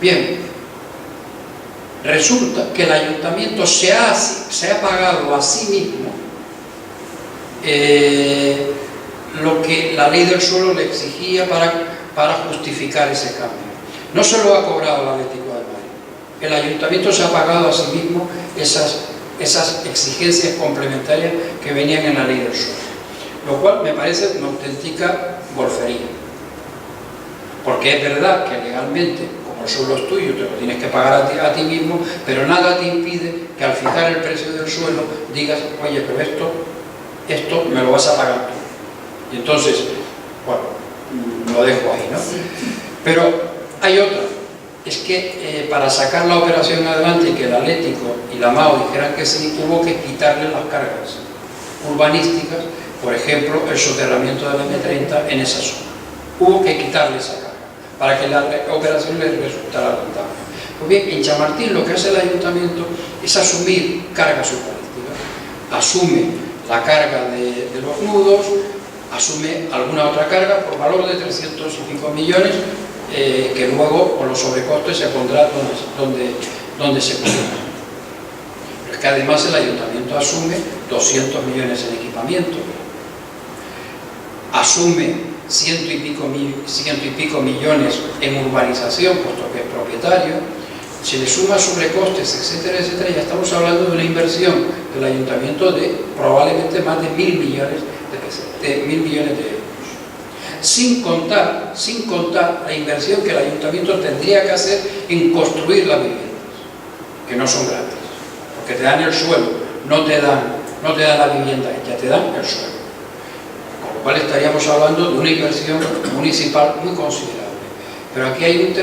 Bien, resulta que el ayuntamiento se ha pagado a sí mismo lo que la ley del suelo le exigía para justificar ese cambio. No se lo ha cobrado el Atlético de Madrid. El ayuntamiento se ha pagado a sí mismo esas exigencias complementarias que venían en la ley del suelo, lo cual me parece una auténtica golfería, porque es verdad que legalmente, como el suelo es tuyo, te lo tienes que pagar a ti mismo, pero nada te impide que al fijar el precio del suelo digas, oye, pero esto me lo vas a pagar tú. Y entonces, bueno, lo dejo ahí, ¿no? Pero hay otra, es que para sacar la operación adelante y que el Atlético y la MAO dijeran que sí, hubo que quitarle las cargas urbanísticas, por ejemplo, el soterramiento de la M30 en esa zona. Hubo que quitarle esa carga para que la operación les resultara rentable. Pues bien, en Chamartín lo que hace el ayuntamiento es asumir cargas urbanísticas. Asume la carga de los nudos, asume alguna otra carga por valor de 300 y pico millones, que luego con los sobrecostes se pondrá donde se pondrá. Pero es que además el ayuntamiento asume 200 millones en equipamiento, asume ciento y pico millones en urbanización, puesto que es propietario. Se le suma sobrecostes, etcétera, etcétera, ya estamos hablando de una inversión del ayuntamiento de probablemente más de 1.000 millones de euros. Sin contar la inversión que el ayuntamiento tendría que hacer en construir las viviendas, que no son gratis, porque te dan el suelo, no te dan la vivienda, ya te dan el suelo. Con lo cual estaríamos hablando de una inversión municipal muy considerable. Pero aquí hay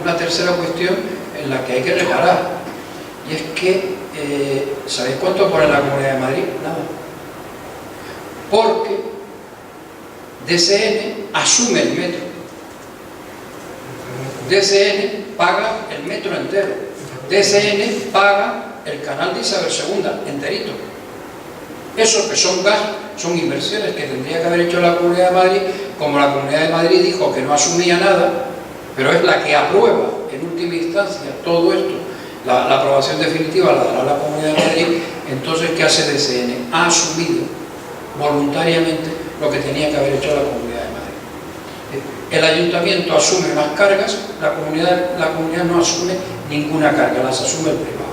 una tercera cuestión en la que hay que reparar, y es que, ¿sabéis cuánto pone la Comunidad de Madrid? Nada. Porque DSN asume el metro. DSN paga el metro entero. DSN paga el canal de Isabel II enterito. Eso que son gastos, son inversiones que tendría que haber hecho la Comunidad de Madrid. Como la Comunidad de Madrid dijo que no asumía nada, pero es la que aprueba en última instancia todo esto, la aprobación definitiva la dará la Comunidad de Madrid. Entonces, ¿qué hace DSN? Ha asumido voluntariamente lo que tenía que haber hecho la Comunidad de Madrid. El ayuntamiento asume unas cargas, la comunidad no asume ninguna carga, las asume el privado.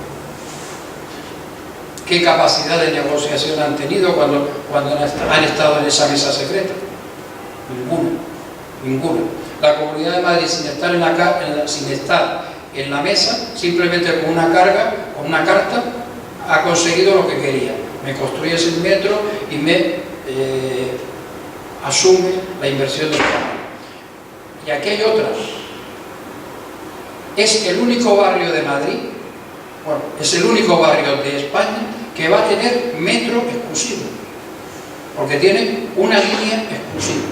¿Qué capacidad de negociación han tenido cuando han estado en esa mesa secreta? Ninguna. La Comunidad de Madrid, sin estar en la mesa, simplemente con una carta, ha conseguido lo que quería. Me construyes el metro y me asume la inversión del canal. Y aquí hay otra. Es el único barrio de Madrid, bueno, es el único barrio de España que va a tener metro exclusivo, porque tiene una línea exclusiva.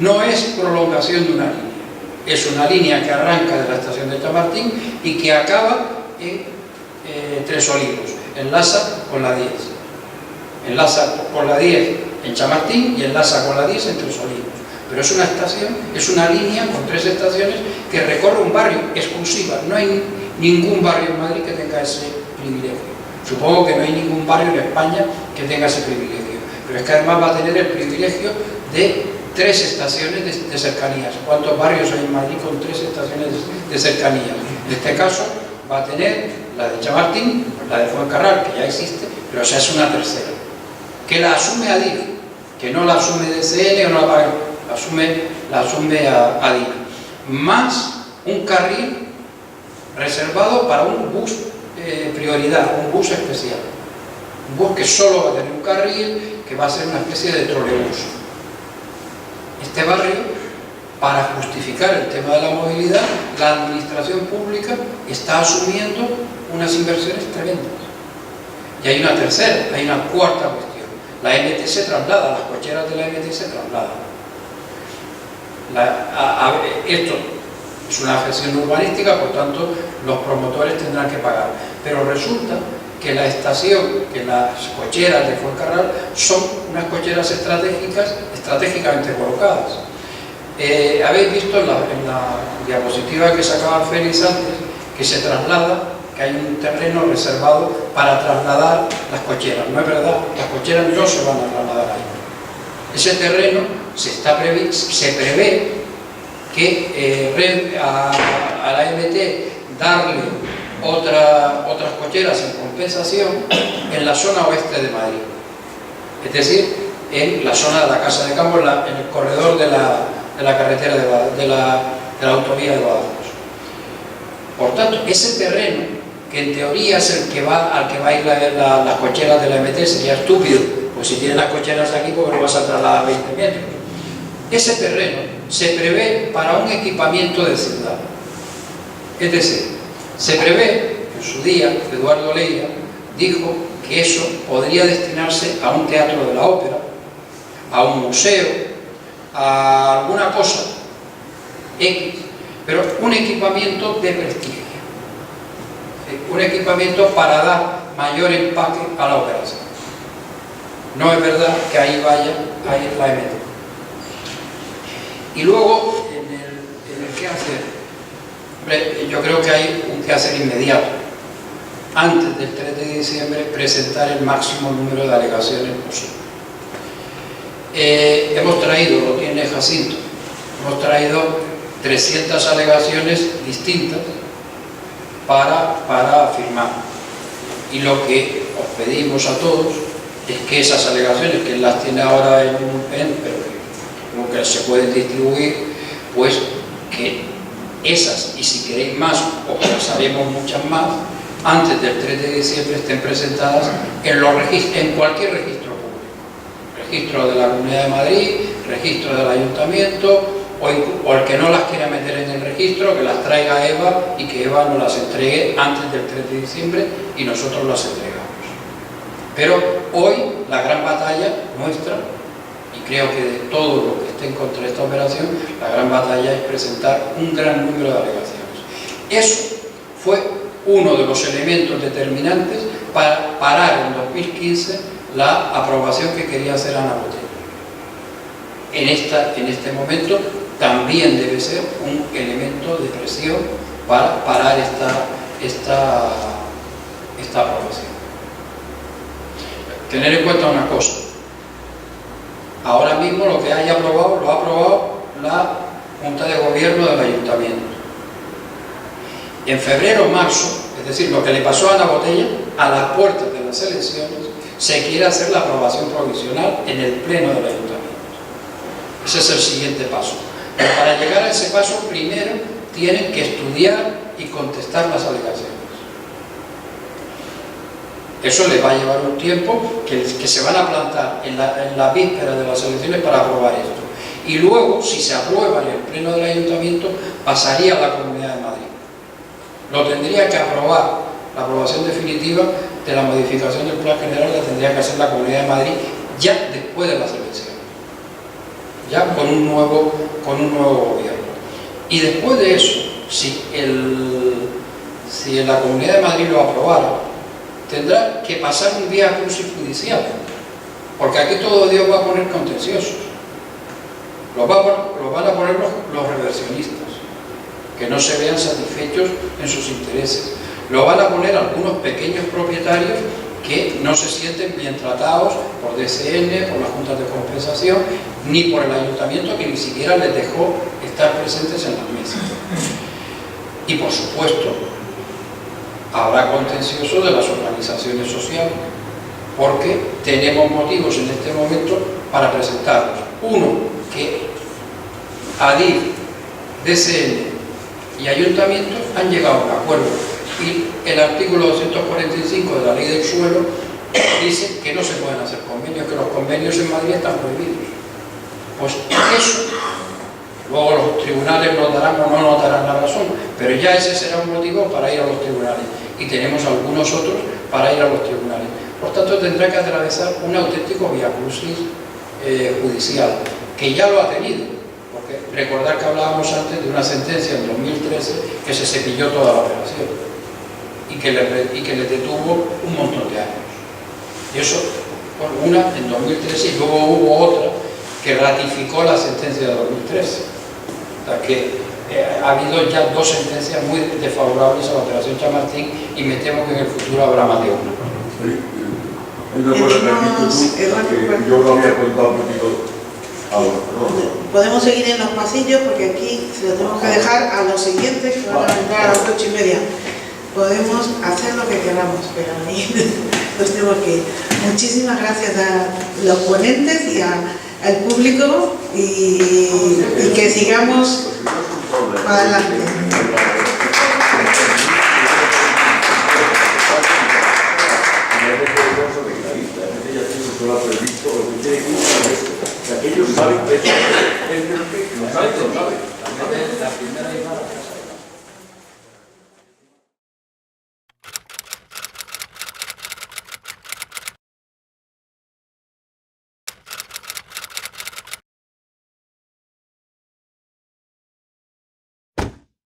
No es prolongación de una línea, es una línea que arranca de la estación de Chamartín y que acaba en Tres Olivos, enlaza con la 10. Enlaza con la 10 en Chamartín y enlaza con la 10 en Tres Olivos. Pero es una estación, es una línea con 3 estaciones que recorre un barrio exclusiva. No hay ningún barrio en Madrid que tenga ese privilegio. Supongo que no hay ningún barrio en España que tenga ese privilegio. Pero es que además va a tener el privilegio de 3 estaciones de cercanías. ¿Cuántos barrios hay en Madrid con 3 estaciones de cercanías? En este caso va a tener la de Chamartín, la de Fuencarral, que ya existe, pero esa es una tercera, que la asume ADIF, que no la asume DSN o no la paga, la asume a ADIF, más un carril reservado para un bus prioridad, un bus especial, un bus que solo va a tener un carril, que va a ser una especie de trolebús. Este barrio, para justificar el tema de la movilidad, la administración pública está asumiendo unas inversiones tremendas. Y hay una tercera, hay una cuarta cuestión. La MT se traslada, las cocheras de la MT se trasladan. Esto es una gestión urbanística, por tanto los promotores tendrán que pagar. Pero resulta que la estación, que las cocheras de Fuencarral son unas cocheras estratégicamente colocadas. Habéis visto en la diapositiva que sacaba Félix antes que se traslada, que hay un terreno reservado para trasladar las cocheras. No es verdad, las cocheras no se van a trasladar ahí. Ese terreno se prevé que a la MT darle otras cocheras en compensación en la zona oeste de Madrid, es decir, en la zona de la Casa de Campo, en el corredor de la carretera de la autovía de Badajoz. Por tanto, ese terreno, que en teoría es al que va a ir las cocheras de la MT, sería estúpido, pues si tienen las cocheras aquí, porque no vas a trasladar a 20 metros. Ese terreno se prevé para un equipamiento de ciudad. Es decir, se prevé, en su día, Eduardo Leira dijo que eso podría destinarse a un teatro de la ópera, a un museo, a alguna cosa X, pero un equipamiento de prestigio, un equipamiento para dar mayor empaque a la operación. No es verdad que ahí vaya a ir la MT. Y luego, en el qué hacer, yo creo que hay un qué hacer inmediato. Antes del 3 de diciembre, presentar el máximo número de alegaciones posible. Hemos traído, lo tiene Jacinto, hemos traído 300 alegaciones distintas para firmar. Y lo que os pedimos a todos es que esas alegaciones, que las tiene ahora en un pen, pero como que se pueden distribuir, pues que esas, y si queréis más, o que las haremos muchas más, antes del 3 de diciembre estén presentadas en cualquier registro público. Registro de la Comunidad de Madrid, registro del Ayuntamiento, o el que no las quiera meter en el registro, que las traiga Eva y que Eva nos las entregue antes del 3 de diciembre y nosotros las entregamos. Pero hoy la gran batalla nuestra, y creo que de todos los que estén contra esta operación, la gran batalla es presentar un gran número de alegaciones. Eso fue uno de los elementos determinantes para parar en 2015 la aprobación que quería hacer Ana Botella. En este momento también debe ser un elemento de presión para parar esta aprobación. Tener en cuenta una cosa: ahora mismo lo que haya aprobado, lo ha aprobado la Junta de Gobierno del Ayuntamiento. En febrero o marzo, es decir, lo que le pasó a Ana Botella, a las puertas de las elecciones, se quiere hacer la aprobación provisional en el Pleno del Ayuntamiento. Ese es el siguiente paso. Pero para llegar a ese paso, primero tienen que estudiar y contestar las alegaciones. Eso les va a llevar un tiempo que se van a plantar en la víspera de las elecciones para aprobar esto. Y luego, si se aprueba en el Pleno del Ayuntamiento, pasaría a la Comunidad de Madrid. Lo tendría que aprobar, la aprobación definitiva de la modificación del Plan General la tendría que hacer la Comunidad de Madrid ya después de las elecciones, ya con un nuevo gobierno. Y después de eso, si la Comunidad de Madrid lo aprobara, tendrá que pasar un vía crucis judicial, porque aquí todo Dios va a poner contenciosos. Lo van a poner los reversionistas, que no se vean satisfechos en sus intereses. Lo van a poner algunos pequeños propietarios que no se sienten bien tratados por DCN, por las juntas de compensación, ni por el ayuntamiento, que ni siquiera les dejó estar presentes en las mesas. Y por supuesto, habrá contencioso de las organizaciones sociales, porque tenemos motivos en este momento para presentarlos. Uno, que ADIF, DCN y ayuntamientos han llegado a un acuerdo, y el artículo 245 de la ley del suelo dice que no se pueden hacer convenios, que los convenios en Madrid están prohibidos. Pues eso, luego los tribunales nos darán o no nos darán la razón, pero ya ese será un motivo para ir a los tribunales, y tenemos algunos otros para ir a los tribunales. Por tanto, tendrá que atravesar un auténtico viacrucis judicial, que ya lo ha tenido. Porque recordad que hablábamos antes de una sentencia en 2013 que se cepilló toda la operación y que le detuvo un montón de años. Y eso, bueno, una en 2013, y luego hubo otra que ratificó la sentencia de 2013. O sea que ha habido ya 2 sentencias muy desfavorables a la operación Chamartín y me temo que en el futuro habrá más de una. Una cosa que has dicho tú, que yo lo había contado un poquito ahora, ¿no? Podemos seguir en los pasillos porque aquí se lo tenemos que dejar a los siguientes que van a entrar a las 8:30. Podemos hacer lo que queramos, pero ahí nos tenemos que ir. Muchísimas gracias a los ponentes y al público y que sigamos adelante. Ellos saben que es